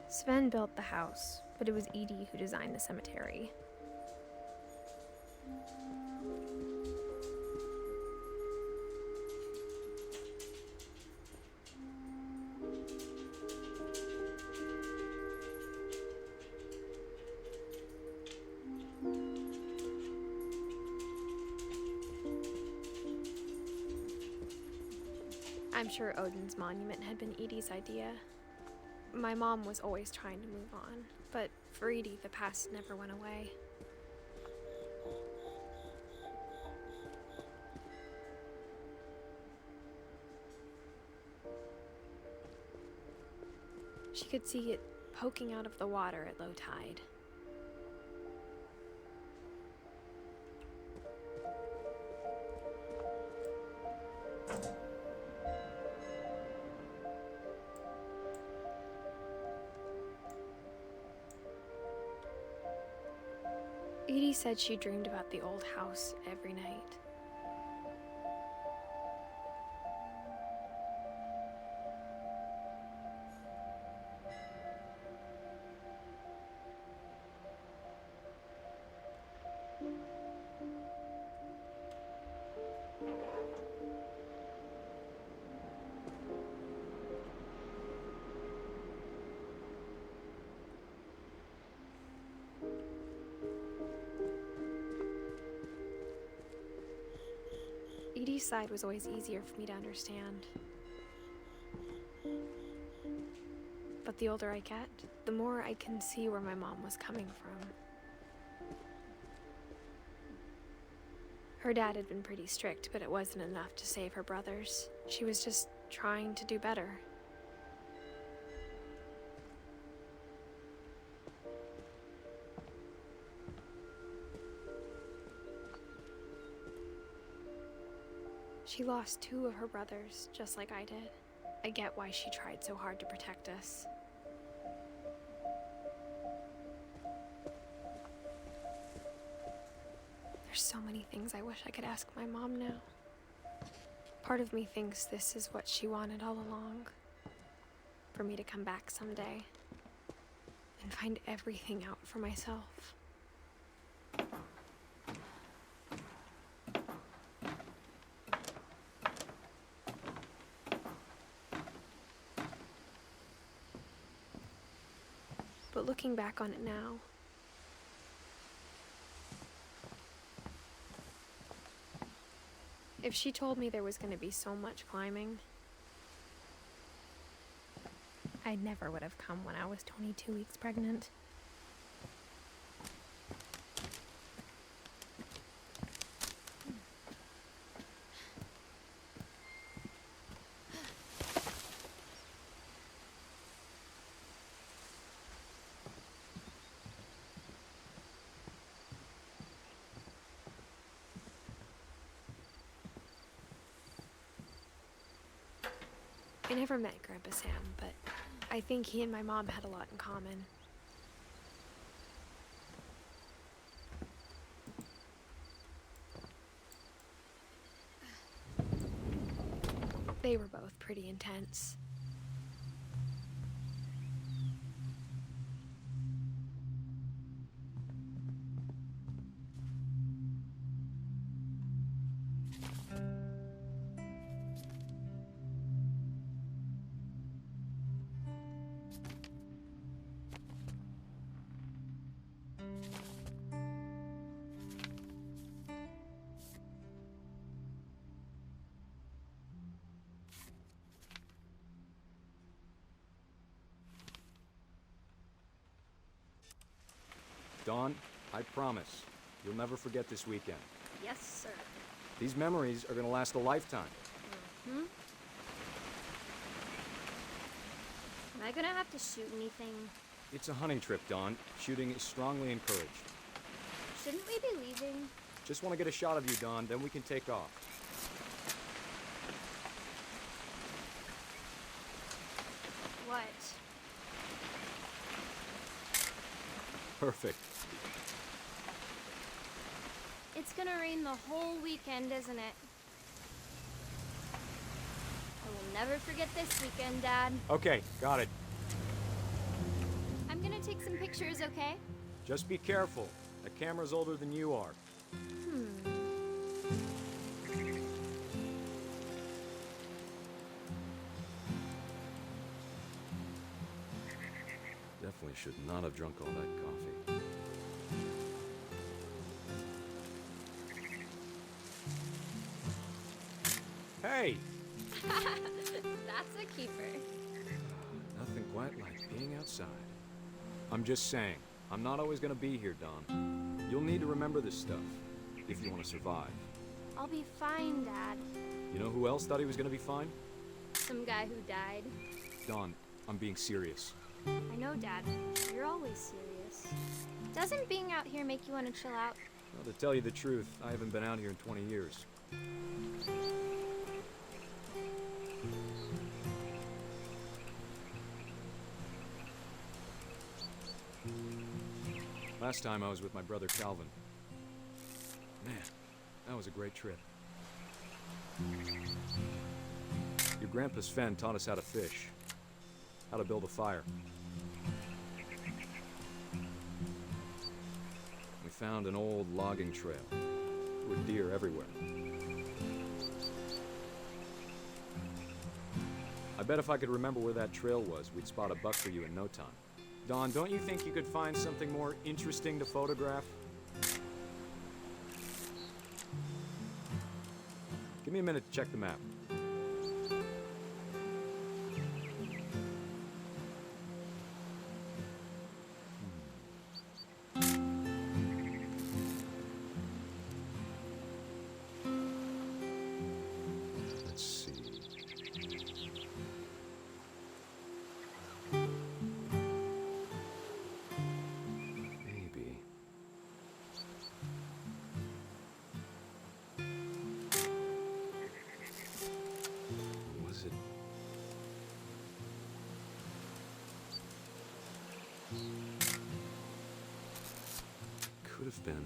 F: Sven built the house, but it was Edith who designed the cemetery. I'm sure Odin's monument had been Edie's idea. My mom was always trying to move on, but for Edie, the past never went away. She could see it poking out of the water at low tide. Edie said she dreamed about the old house every night. Edie's side was always easier for me to understand. But the older I get, the more I can see where my mom was coming from. Her dad had been pretty strict, but it wasn't enough to save her brothers. She was just trying to do better. She lost 2 of her brothers, just like I did. I get why she tried so hard to protect us. There's so many things I wish I could ask my mom now. Part of me thinks this is what she wanted all along. For me to come back someday and find everything out for myself. But looking back on it now, if she told me there was going to be so much climbing,
A: I never would have come when I was 22 weeks pregnant.
F: I never met Grandpa Sam, but I think he and my mom had a lot in common. They were both pretty intense.
K: Dawn, I promise, you'll never forget this weekend.
E: Yes, sir.
K: These memories are gonna last a lifetime.
E: Hmm? Am I gonna have to shoot anything?
K: It's a hunting trip, Dawn. Shooting is strongly encouraged.
E: Shouldn't we be leaving?
K: Just want to get a shot of you, Dawn, then we can take off.
E: What?
K: Perfect.
E: It's gonna rain the whole weekend, isn't it? I will never forget this weekend, Dad.
K: Okay, got it.
E: I'm gonna take some pictures, okay?
K: Just be careful. The camera's older than you are. Definitely should not have drunk all that coffee. Hey!
E: That's a keeper.
K: Nothing quite like being outside. I'm just saying, I'm not always gonna be here, Dawn. You'll need to remember this stuff, if you want to survive.
E: I'll be fine, Dad.
K: You know who else thought he was gonna be fine?
E: Some guy who died.
K: Dawn, I'm being serious.
E: I know, Dad. You're always serious. Doesn't being out here make you want to chill out?
K: Well, to tell you the truth, I haven't been out here in 20 years. Last time I was with my brother Calvin. Man, that was a great trip. Your grandpa Sven taught us how to fish, how to build a fire. We found an old logging trail. There were deer everywhere. I bet if I could remember where that trail was, we'd spot a buck for you in no time. Dawn, don't you think you could find something more interesting to photograph? Give me a minute to check the map. Let's see. Maybe. Was it? Could have been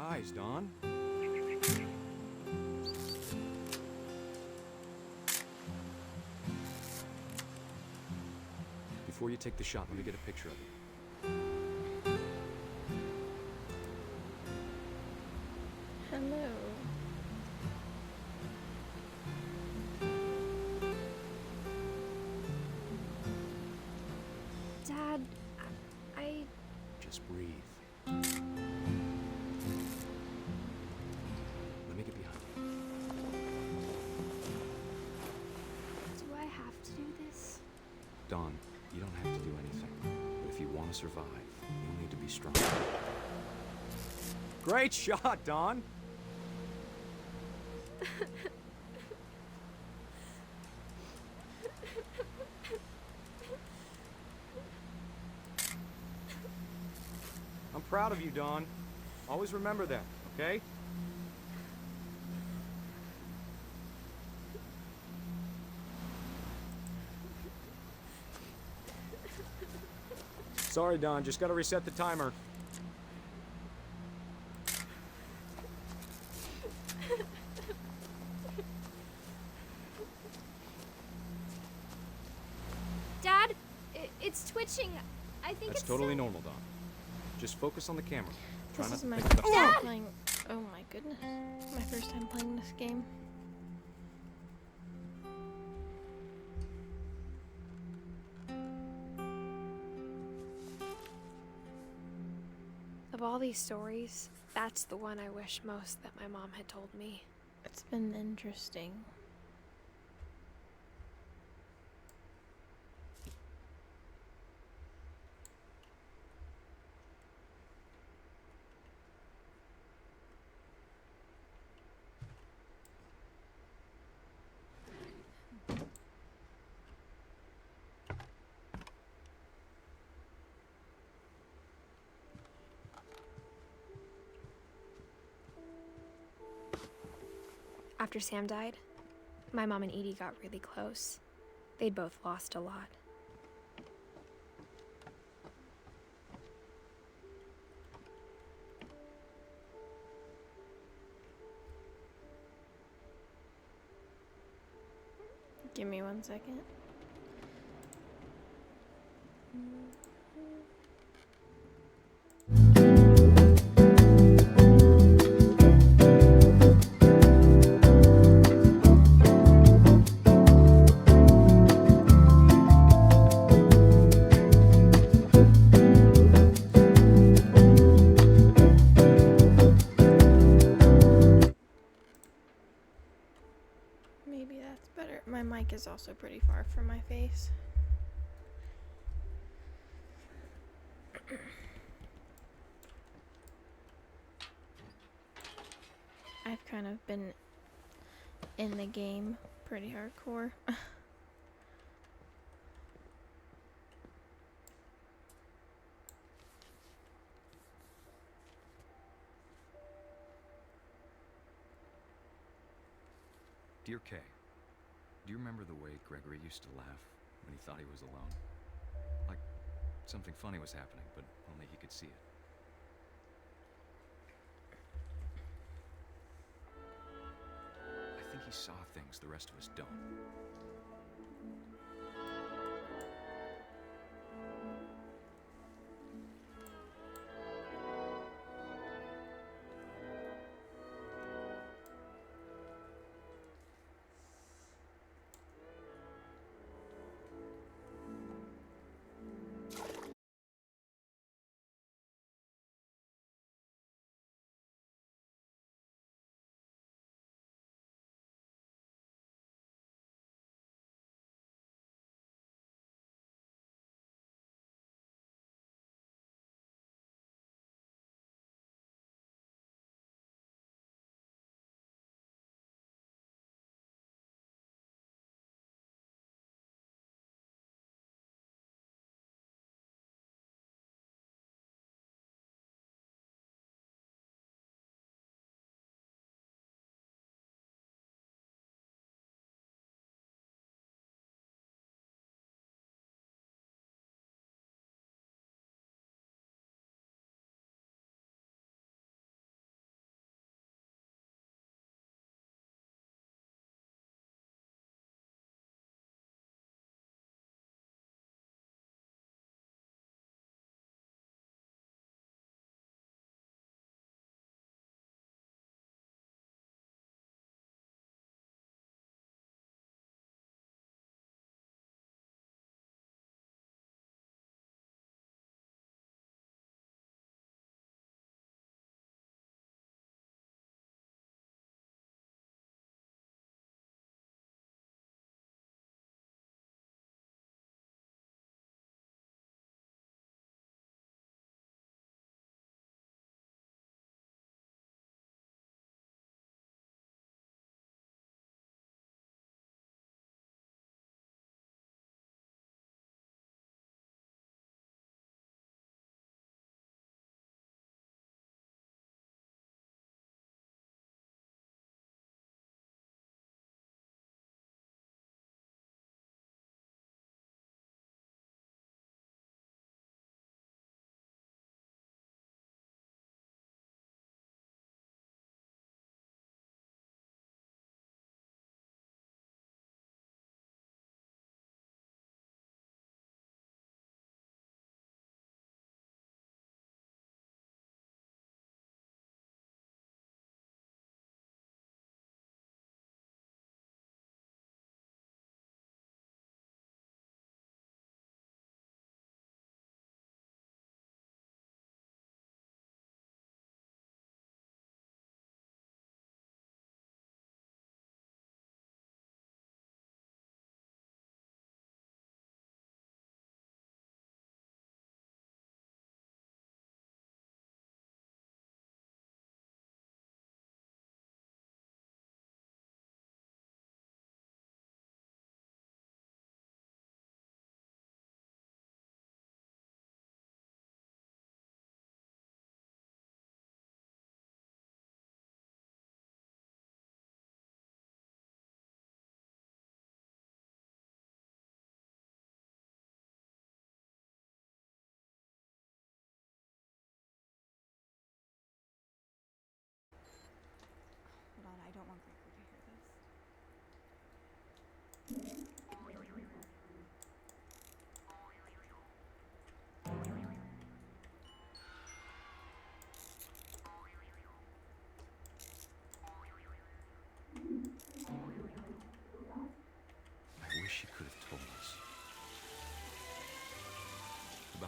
K: eyes, Don. Before you take the shot, let me get a picture of it.
B: Hello.
F: Dad, I...
K: Just breathe. Let me get behind you.
F: Do I have to do this?
K: Don, you don't have to do anything. But if you want to survive, you'll need to be strong. Great shot, Don! I'm proud of you, Don. Always remember that, okay? Sorry, Don. Just gotta reset the timer.
A: Dad, it's twitching. I think
K: That's
A: it's
K: totally normal, Don. Just focus on the camera. Try
B: This
K: not
B: is
K: to
B: my
K: pick
B: first
K: it
B: time
K: up.
B: playing. Oh my goodness. My first time playing this game.
F: Of all these stories, that's the one I wish most that my mom had told me.
B: It's been interesting.
F: After Sam died, my mom and Edie got really close. They'd both lost a lot.
B: Give me 1 second. Maybe that's better. My mic is also pretty far from my face. I've kind of been in the game pretty hardcore.
K: Dear Kay, do you remember the way Gregory used to laugh when he thought he was alone? Like something funny was happening, but only he could see it. I think he saw things the rest of us don't.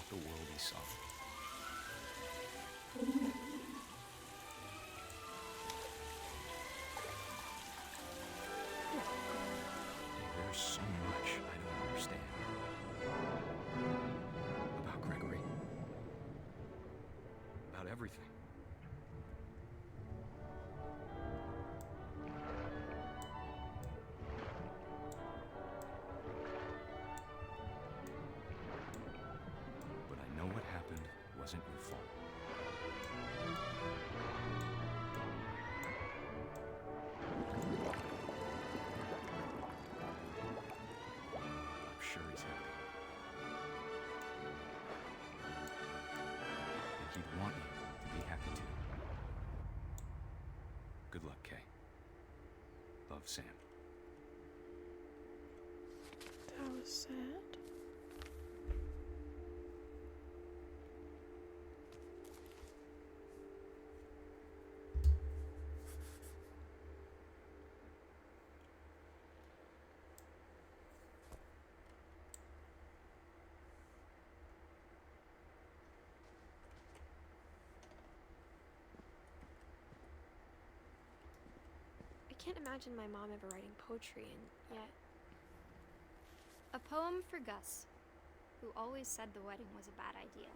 K: about the world he saw. There's so much I don't understand about Gregory, about everything. But I know what happened wasn't your fault. I'm sure he's happy. And he'd want you to be happy too. Good luck, Kay. Love, Sam.
B: That was sad.
F: I can't imagine my mom ever writing poetry, and yet
L: A poem for Gus, who always said the wedding was a bad idea.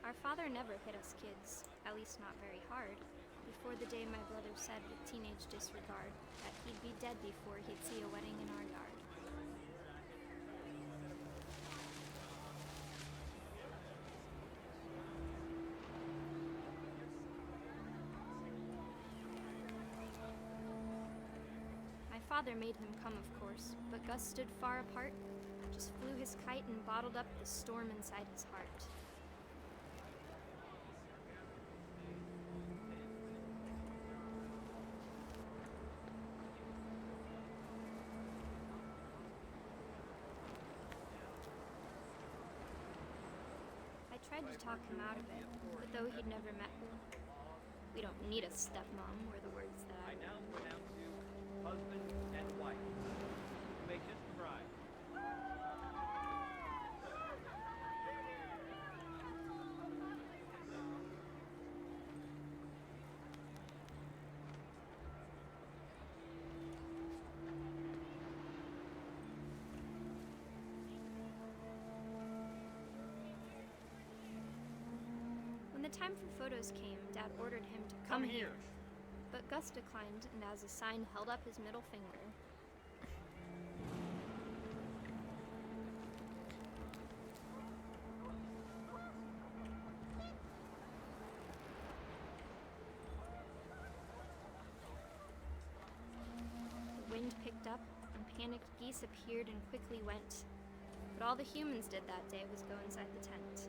L: Our father never hit us kids, at least not very hard, before the day my brother said with teenage disregard that he'd be dead before he'd see a wedding in our yard. My father made him come, of course, but Gus stood far apart, just flew his kite and bottled up the storm inside his heart. I tried to talk him out of it, but though he'd never met me, "We don't need a stepmom," were the words that I
M: now pronounce you husband and wife. You may kiss the bride.
L: When the time for photos came, Dad ordered him to come here. But Gus declined, and as a sign held up his middle finger. The wind picked up, and panicked geese appeared and quickly went. But all the humans did that day was go inside the tent.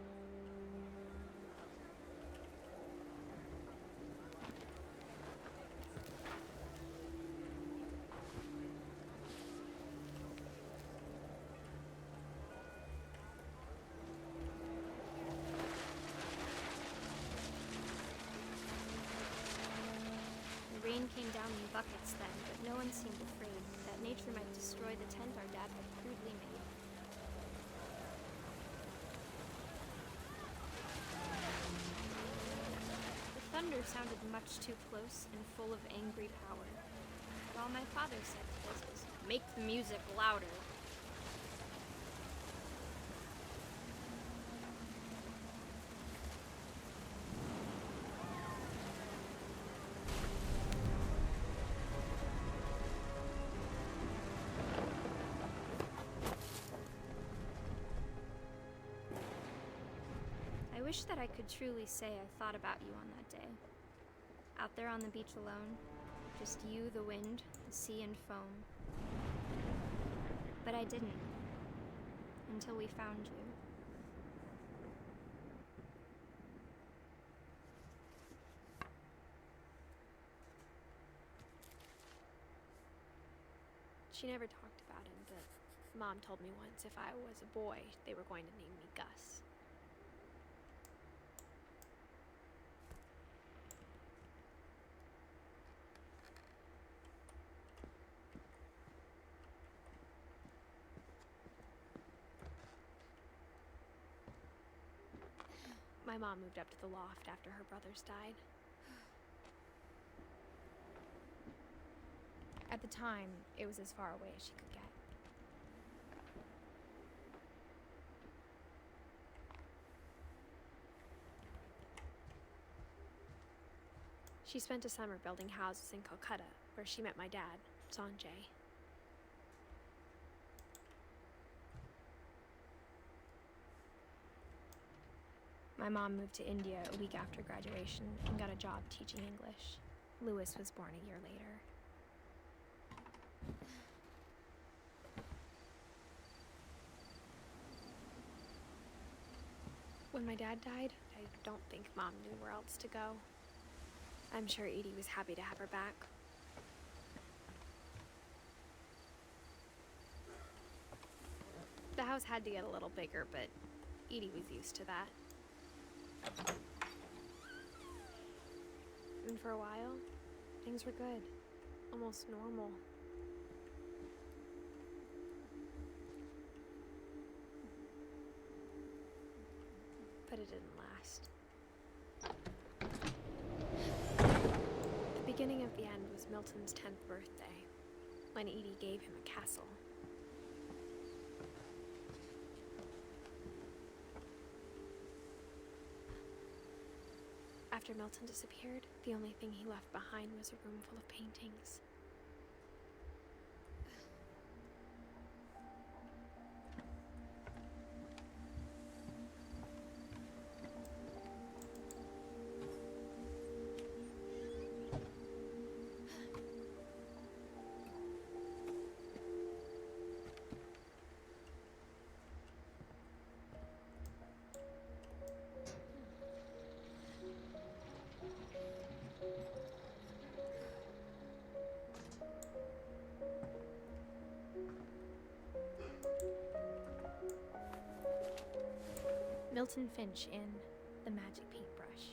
L: The rain came down in buckets then, but no one seemed afraid that nature might destroy the tent our dad had crudely made. The thunder sounded much too close and full of angry power. But all my father said to us was, "Make the music louder." I wish that I could truly say I thought about you on that day. Out there on the beach alone, just you, the wind, the sea, and foam. But I didn't. Until we found you.
F: she never talked about him, but Mom told me once if I was a boy, they were going to name me Gus. My mom moved up to the loft after her brothers died. At the time, it was as far away as she could get. She spent a summer building houses in Calcutta, where she met my dad, Sanjay. My mom moved to India a week after graduation and got a job teaching English. Louis was born a year later. When my dad died, I don't think Mom knew where else to go. I'm sure Edie was happy to have her back. The house had to get a little bigger, but Edie was used to that. And for a while, things were good. Almost normal. But it didn't last. The beginning of the end was Milton's 10th birthday, when Edie gave him a castle. After Milton disappeared, the only thing he left behind was a room full of paintings. Milton Finch in The Magic Paintbrush.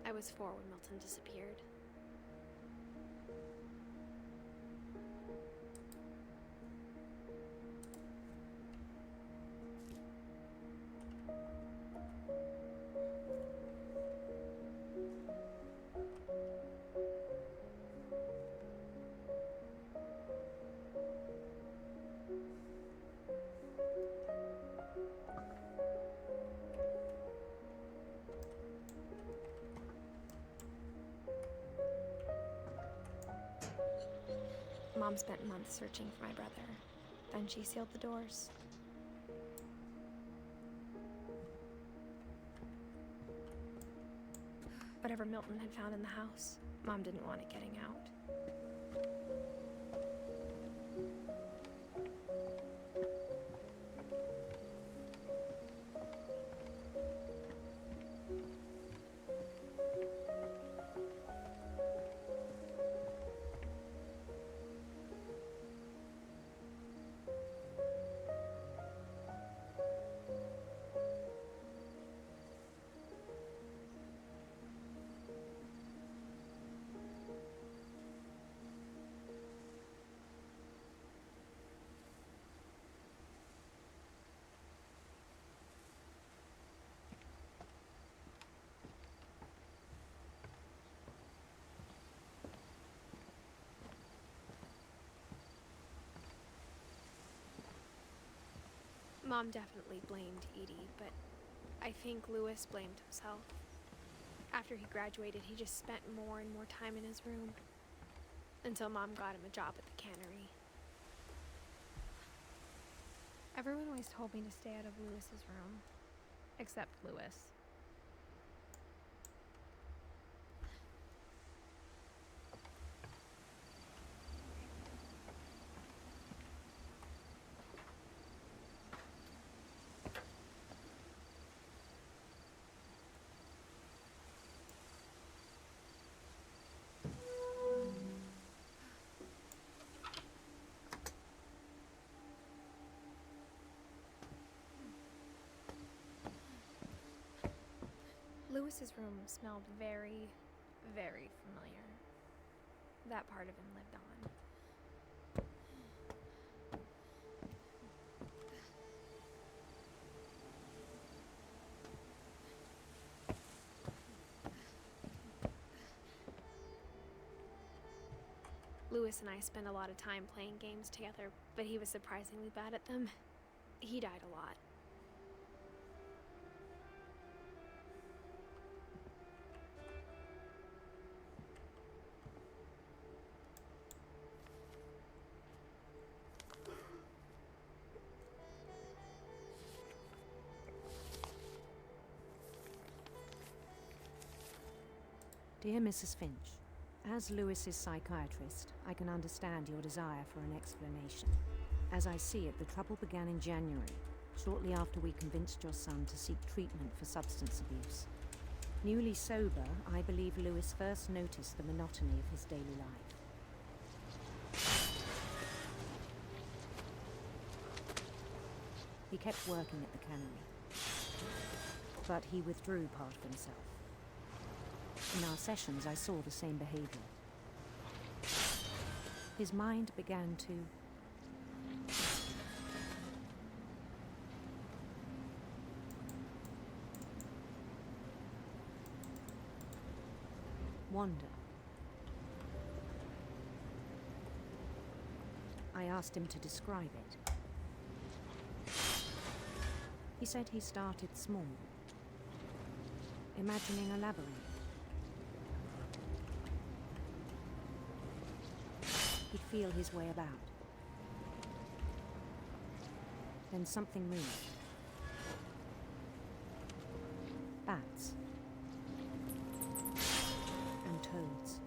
F: I was 4 when Milton disappeared. Mom spent months searching for my brother. Then she sealed the doors. Whatever Milton had found in the house, Mom didn't want it getting out. Mom definitely blamed Edie, but I think Louis blamed himself. After he graduated, he just spent more and more time in his room, until Mom got him a job at the cannery. Everyone always told me to stay out of Louis's room, except Louis. Lewis's room smelled very, very familiar. That part of him lived on. Lewis and I spent a lot of time playing games together, but he was surprisingly bad at them. He died a lot.
N: Dear Mrs. Finch, as Lewis's psychiatrist, I can understand your desire for an explanation. As I see it, the trouble began in January, shortly after we convinced your son to seek treatment for substance abuse. Newly sober, I believe Lewis first noticed the monotony of his daily life. He kept working at the cannery, but he withdrew part of himself. In our sessions, I saw the same behavior. His mind began to wander. I asked him to describe it. He said he started small, imagining a labyrinth. He'd feel his way about. Then something moved. Bats. And toads.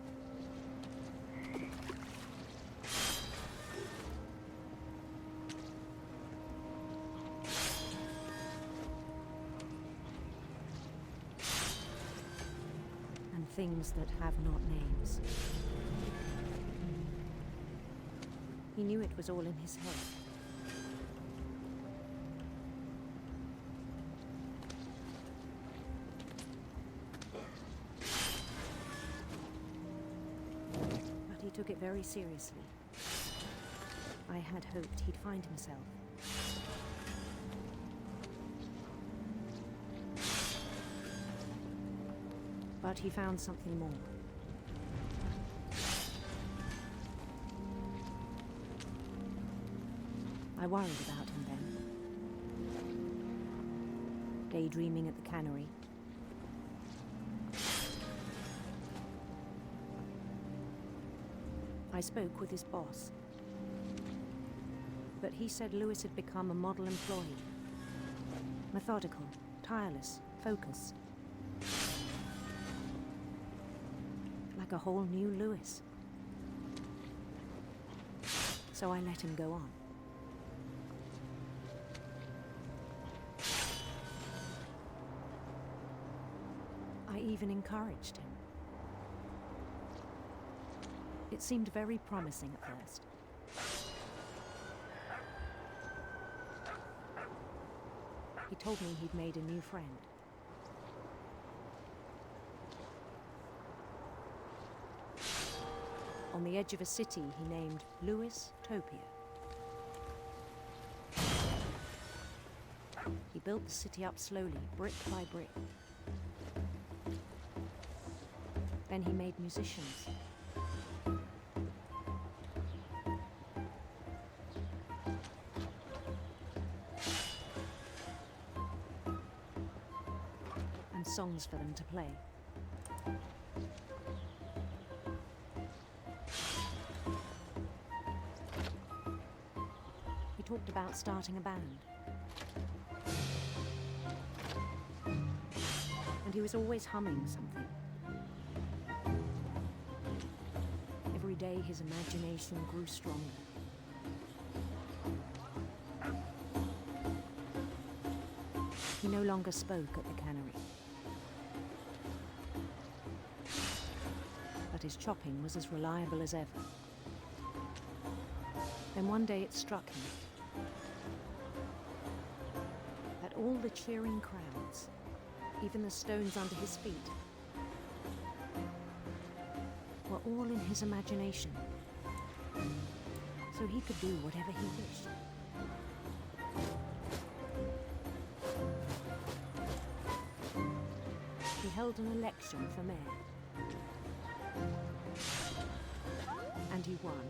N: And things that have not names. He knew it was all in his head. But he took it very seriously. I had hoped he'd find himself. But he found something more. I worried about him then. Daydreaming at the cannery. I spoke with his boss. But he said Lewis had become a model employee. Methodical, tireless, focused. Like a whole new Lewis. So I let him go on. I even encouraged him. It seemed very promising at first. He told me he'd made a new friend. On the edge of a city he named Lewis Topia. He built the city up slowly, brick by brick. Then he made musicians. And songs for them to play. He talked about starting a band. And he was always humming something. Every day his imagination grew stronger. He no longer spoke at the cannery. But his chopping was as reliable as ever. Then one day it struck him that all the cheering crowds even the stones under his feet, were all in his imagination, so he could do whatever he wished. He held an election for mayor, and he won.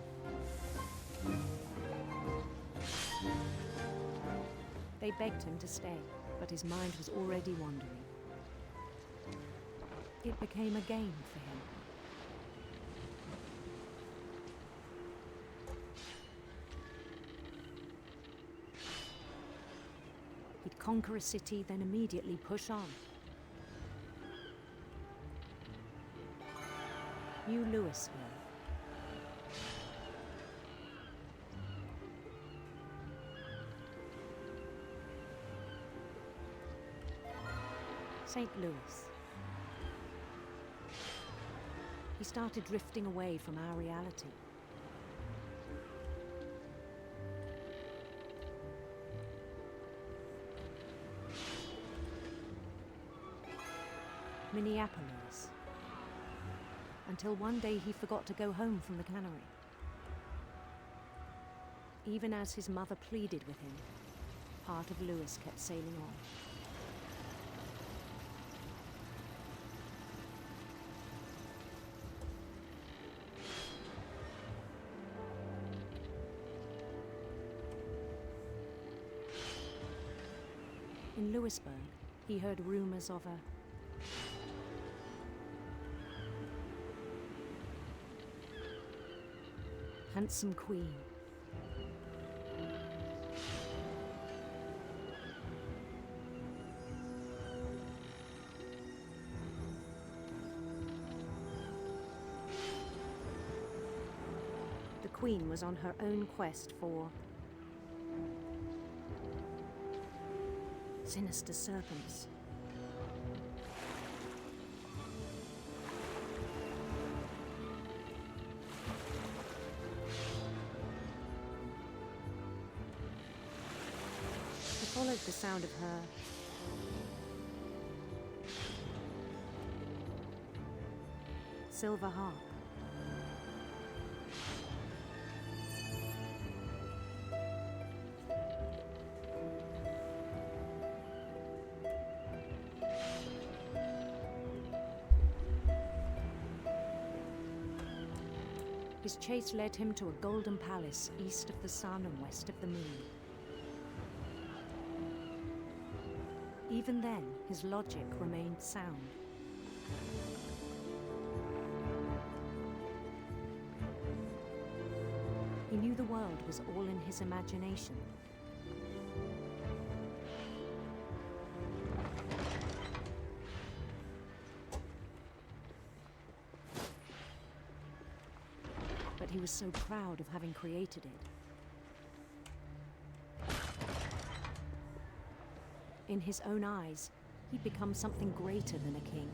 N: They begged him to stay, but his mind was already wandering. It became a game for him. He'd conquer a city, then immediately push on. New Louisville. St. Louis. He started drifting away from our reality. Minneapolis. Until one day he forgot to go home from the cannery. Even as his mother pleaded with him, part of Louis kept sailing on. In Louisburg, he heard rumors of a handsome queen. The queen was on her own quest for sinister serpents. He followed the sound of her silver harp. His chase led him to a golden palace east of the sun and west of the moon. Even then, his logic remained sound. He knew the world was all in his imagination. But he was so proud of having created it. In his own eyes, he'd become something greater than a king.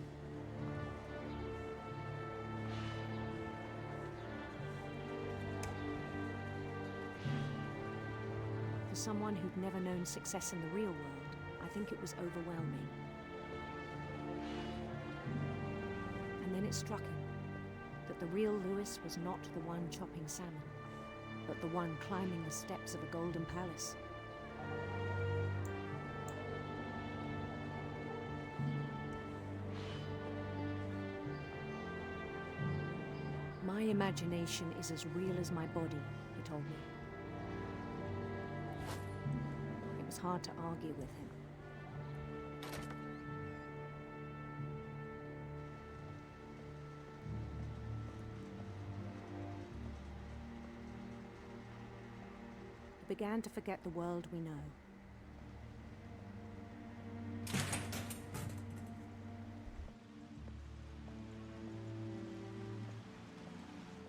N: For someone who'd never known success in the real world, I think it was overwhelming. And then it struck him that the real Louis was not the one chopping salmon, but the one climbing the steps of a golden palace. My imagination is as real as my body, he told me. It was hard to argue with him. He began to forget the world we know.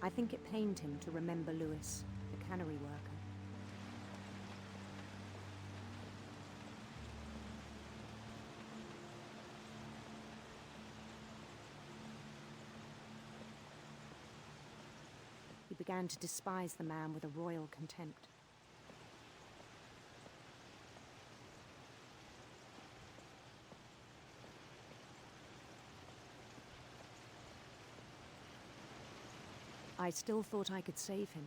N: I think it pained him to remember Louis, the cannery worker. He began to despise the man with a royal contempt. I still thought I could save him.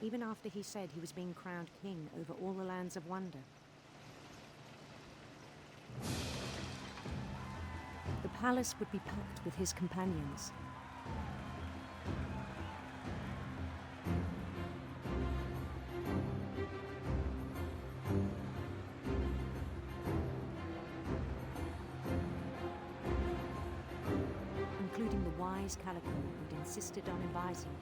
N: Even after he said he was being crowned king over all the lands of wonder. The palace would be packed with his companions. Including the wise Calico who'd insisted on advising him.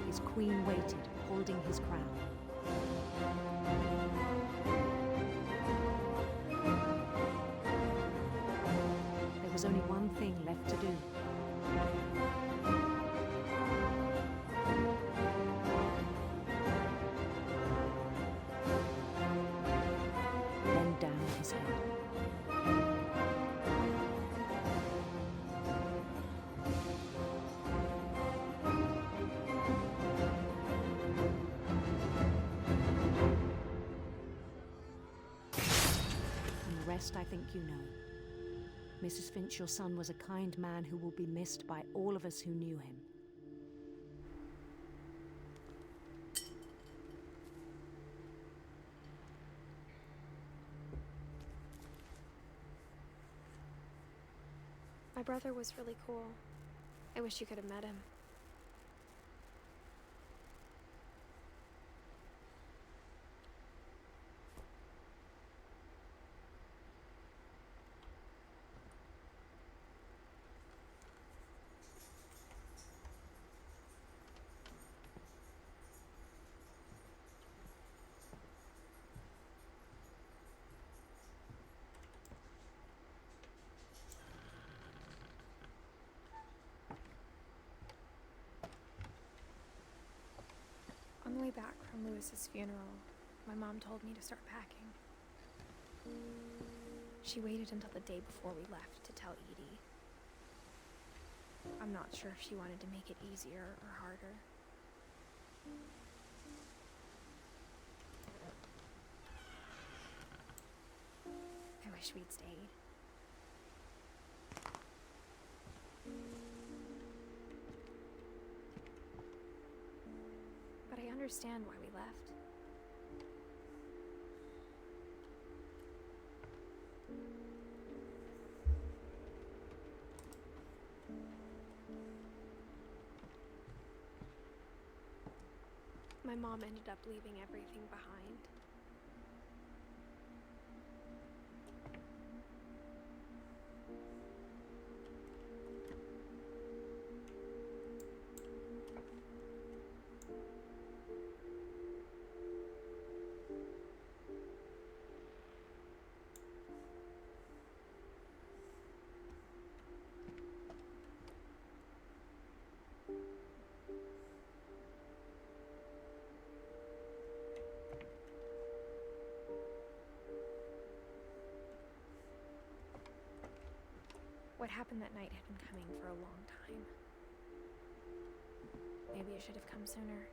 N: His queen waited, holding his crown. There was only one thing left to do. Bend down his head. And the rest I think you know. Mrs. Finch, your son was a kind man who will be missed by all of us who knew him.
F: My brother was really cool. I wish you could have met him. On the way back from Lewis's funeral, my mom told me to start packing. She waited until the day before we left to tell Edie. I'm not sure if she wanted to make it easier or harder. I wish we'd stayed. But I understand why we left. My mom ended up leaving everything behind. What happened that night had been coming for a long time. Maybe it should have come sooner.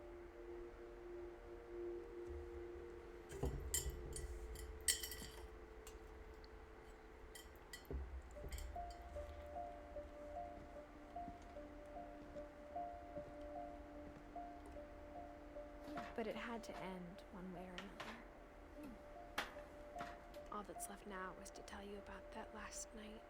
F: But it had to end one way or another. All that's left now was to tell you about that last night.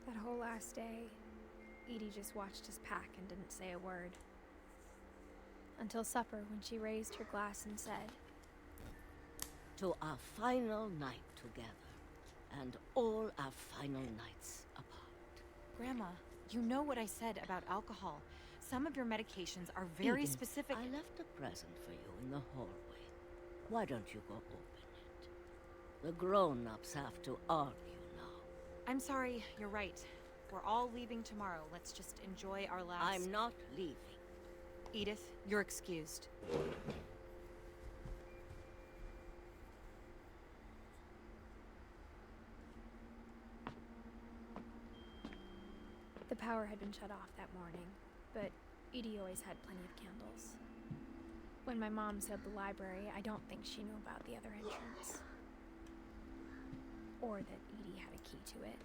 F: That whole last day, Edie just watched us pack and didn't say a word. Until supper, when she raised her glass and said,
O: "To our final night together, and all our final nights apart."
P: Grandma, you know what I said about alcohol. some of your medications are very
O: Edith,
P: specific.
O: I left a present for you in the hallway. Why don't you go open it? The grown-ups have to argue now.
P: I'm sorry, you're right. We're all leaving tomorrow. Let's just enjoy our last...
O: I'm not leaving.
P: Edith, you're excused.
A: The power had been shut off that morning, but Edie always had plenty of candles. When my mom said the library, I don't think she knew about the other entrance. Or that Edie had a key to it.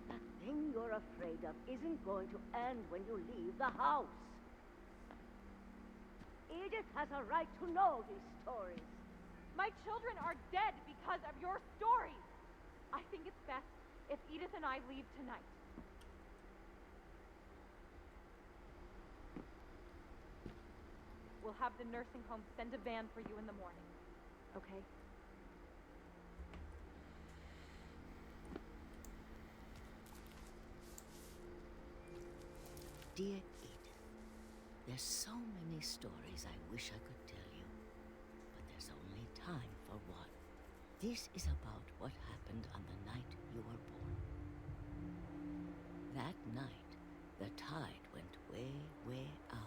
O: That thing you're afraid of isn't going to end when you leave the house. Edith has a right to know these stories.
Q: My children are dead because of your stories. I think it's best if Edith and I leave tonight. We'll have the nursing home send a van for you in the morning. Okay?
O: Dear Edith, there's so many stories I wish I could tell you, but there's only time for one. This is about what happened on the night you were born. That night, the tide went way, way out.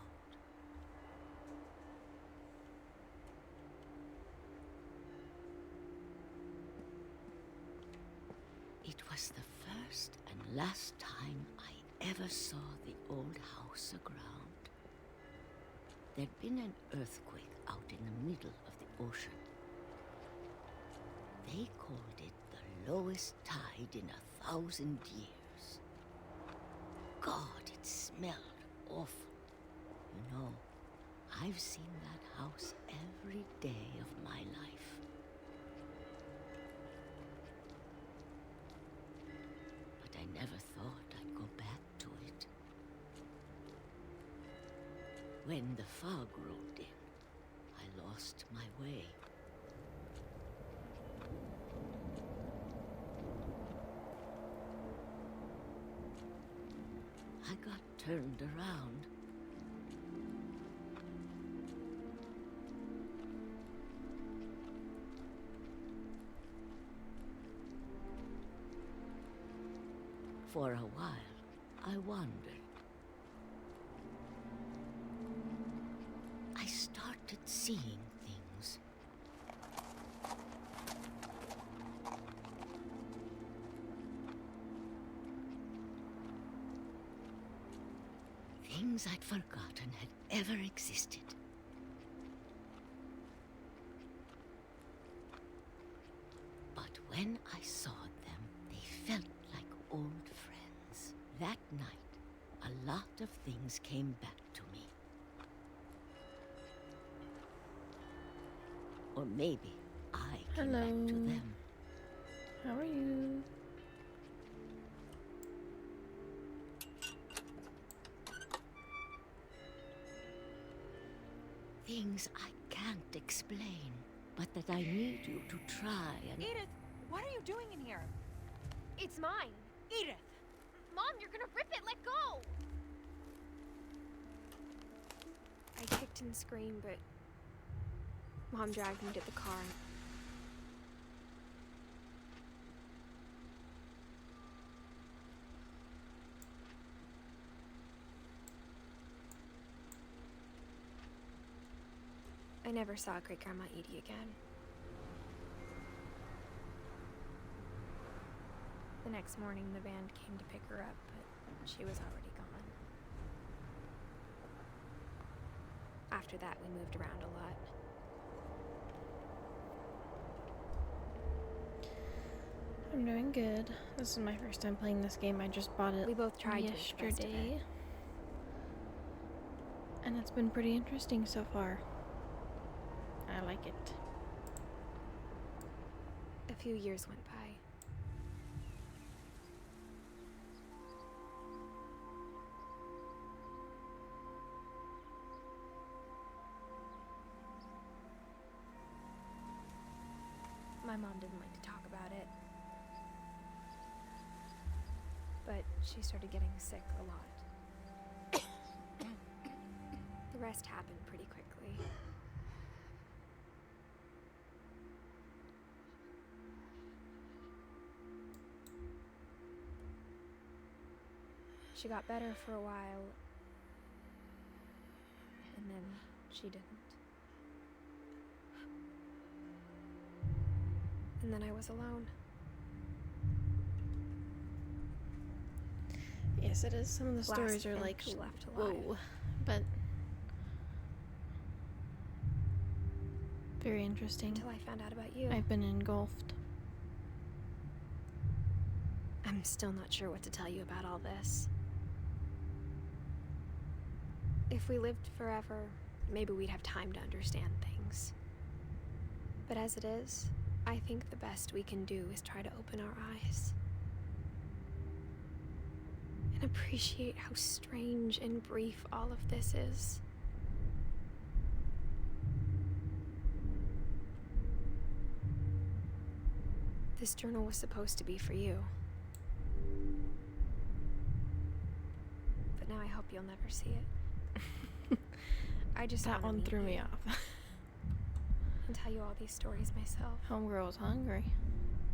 O: It was the first and last time I ever saw the old house aground. There'd been an earthquake out in the middle of the ocean. They called it the lowest tide in 1,000 years. God, it smelled awful. You know, I've seen that house every day of my life. But I never thought I'd go back to it. When the fog rolled in, I lost my way. I got turned around. For a while, I wandered. I started seeing things. Things I'd forgotten had ever existed. But when I saw them, they felt like old friends. That night, a lot of things came back to me. Or maybe I came back to them.
B: How are you?
O: Things I can't explain, but that I need you to try and...
P: Edith, what are you doing in here?
F: It's mine.
P: Edith!
F: Mom, you're gonna rip it! Let go! I kicked and screamed, but Mom dragged me to the car. I never saw Great Grandma Edie again. The next morning, the band came to pick her up, but she was already gone. After that, we moved around a lot.
B: I'm doing good. This is my first time playing this game. I just bought it
F: We both tried to make the best of it.
B: yesterday. And it's been pretty interesting so far. I like it.
F: A few years went by.
A: mom didn't like to talk about it. But she started getting sick a lot. The rest happened pretty quickly. She got better for a while, and then she didn't. And then I was alone.
B: Yes, it is. Some of the
A: Last
B: stories are
A: Finch
B: like,
A: left alive.
B: whoa, but very interesting.
A: Until I found out about you.
B: I've been engulfed.
A: I'm still not sure what to tell you about all this. If we lived forever, maybe we'd have time to understand things. But as it is, I think the best we can do is try to open our eyes. And appreciate how strange and brief all of this is. This journal was supposed to be for you. But now I hope you'll never see it. I just
B: That
A: wanna
B: one
A: meet
B: threw me
A: you
B: off.
A: and tell you all these stories myself.
B: Homegirl's hungry.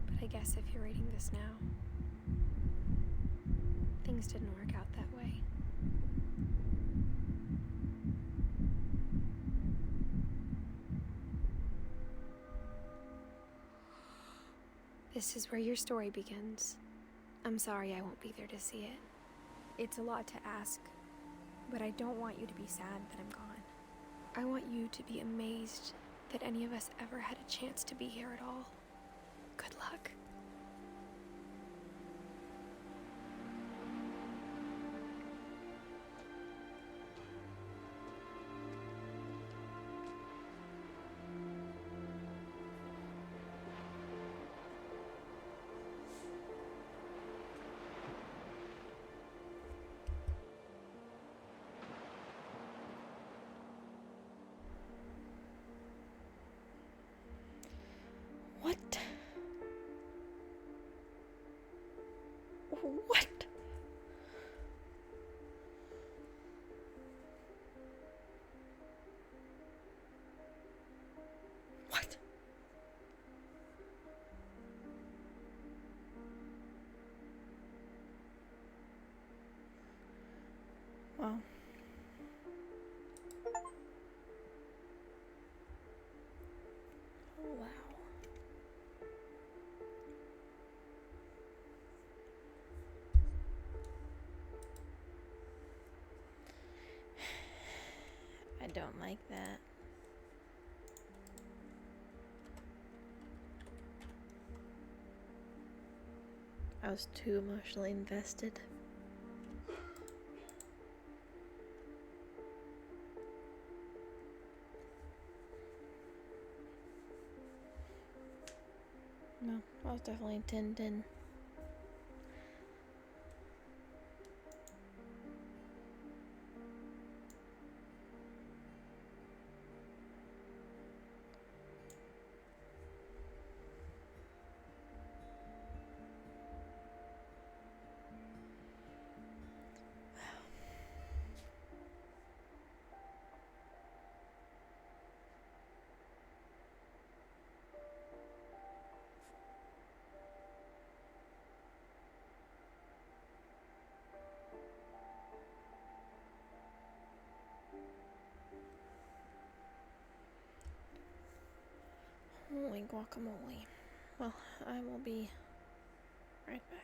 A: But I guess if you're reading this now, things didn't work out that way. This is where your story begins. I'm sorry I won't be there to see it. It's a lot to ask, but I don't want you to be sad that I'm gone. I want you to be amazed that any of us ever had a chance to be here at all. Good luck.
B: What? What? What? Wow. Wow. I don't like that. I was too emotionally invested. No, I was definitely 10-10. Holy guacamole. Well, I will be right back.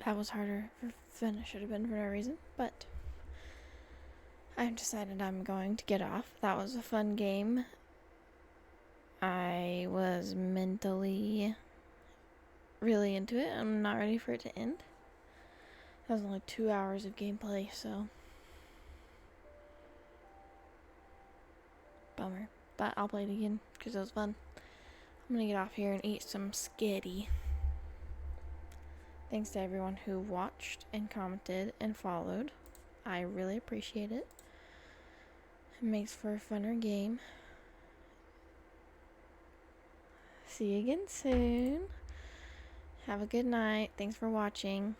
B: That was harder than it should have been for no reason, but I've decided I'm going to get off. That was a fun game. I was mentally really into it. I'm not ready for it to end. That was only 2 hours of gameplay, so bummer. But I'll play it again because it was fun. I'm gonna get off here and eat some skitty. Thanks to everyone who watched and commented and followed. I really appreciate it. It makes for a funner game. See you again soon. Have a good night. Thanks for watching.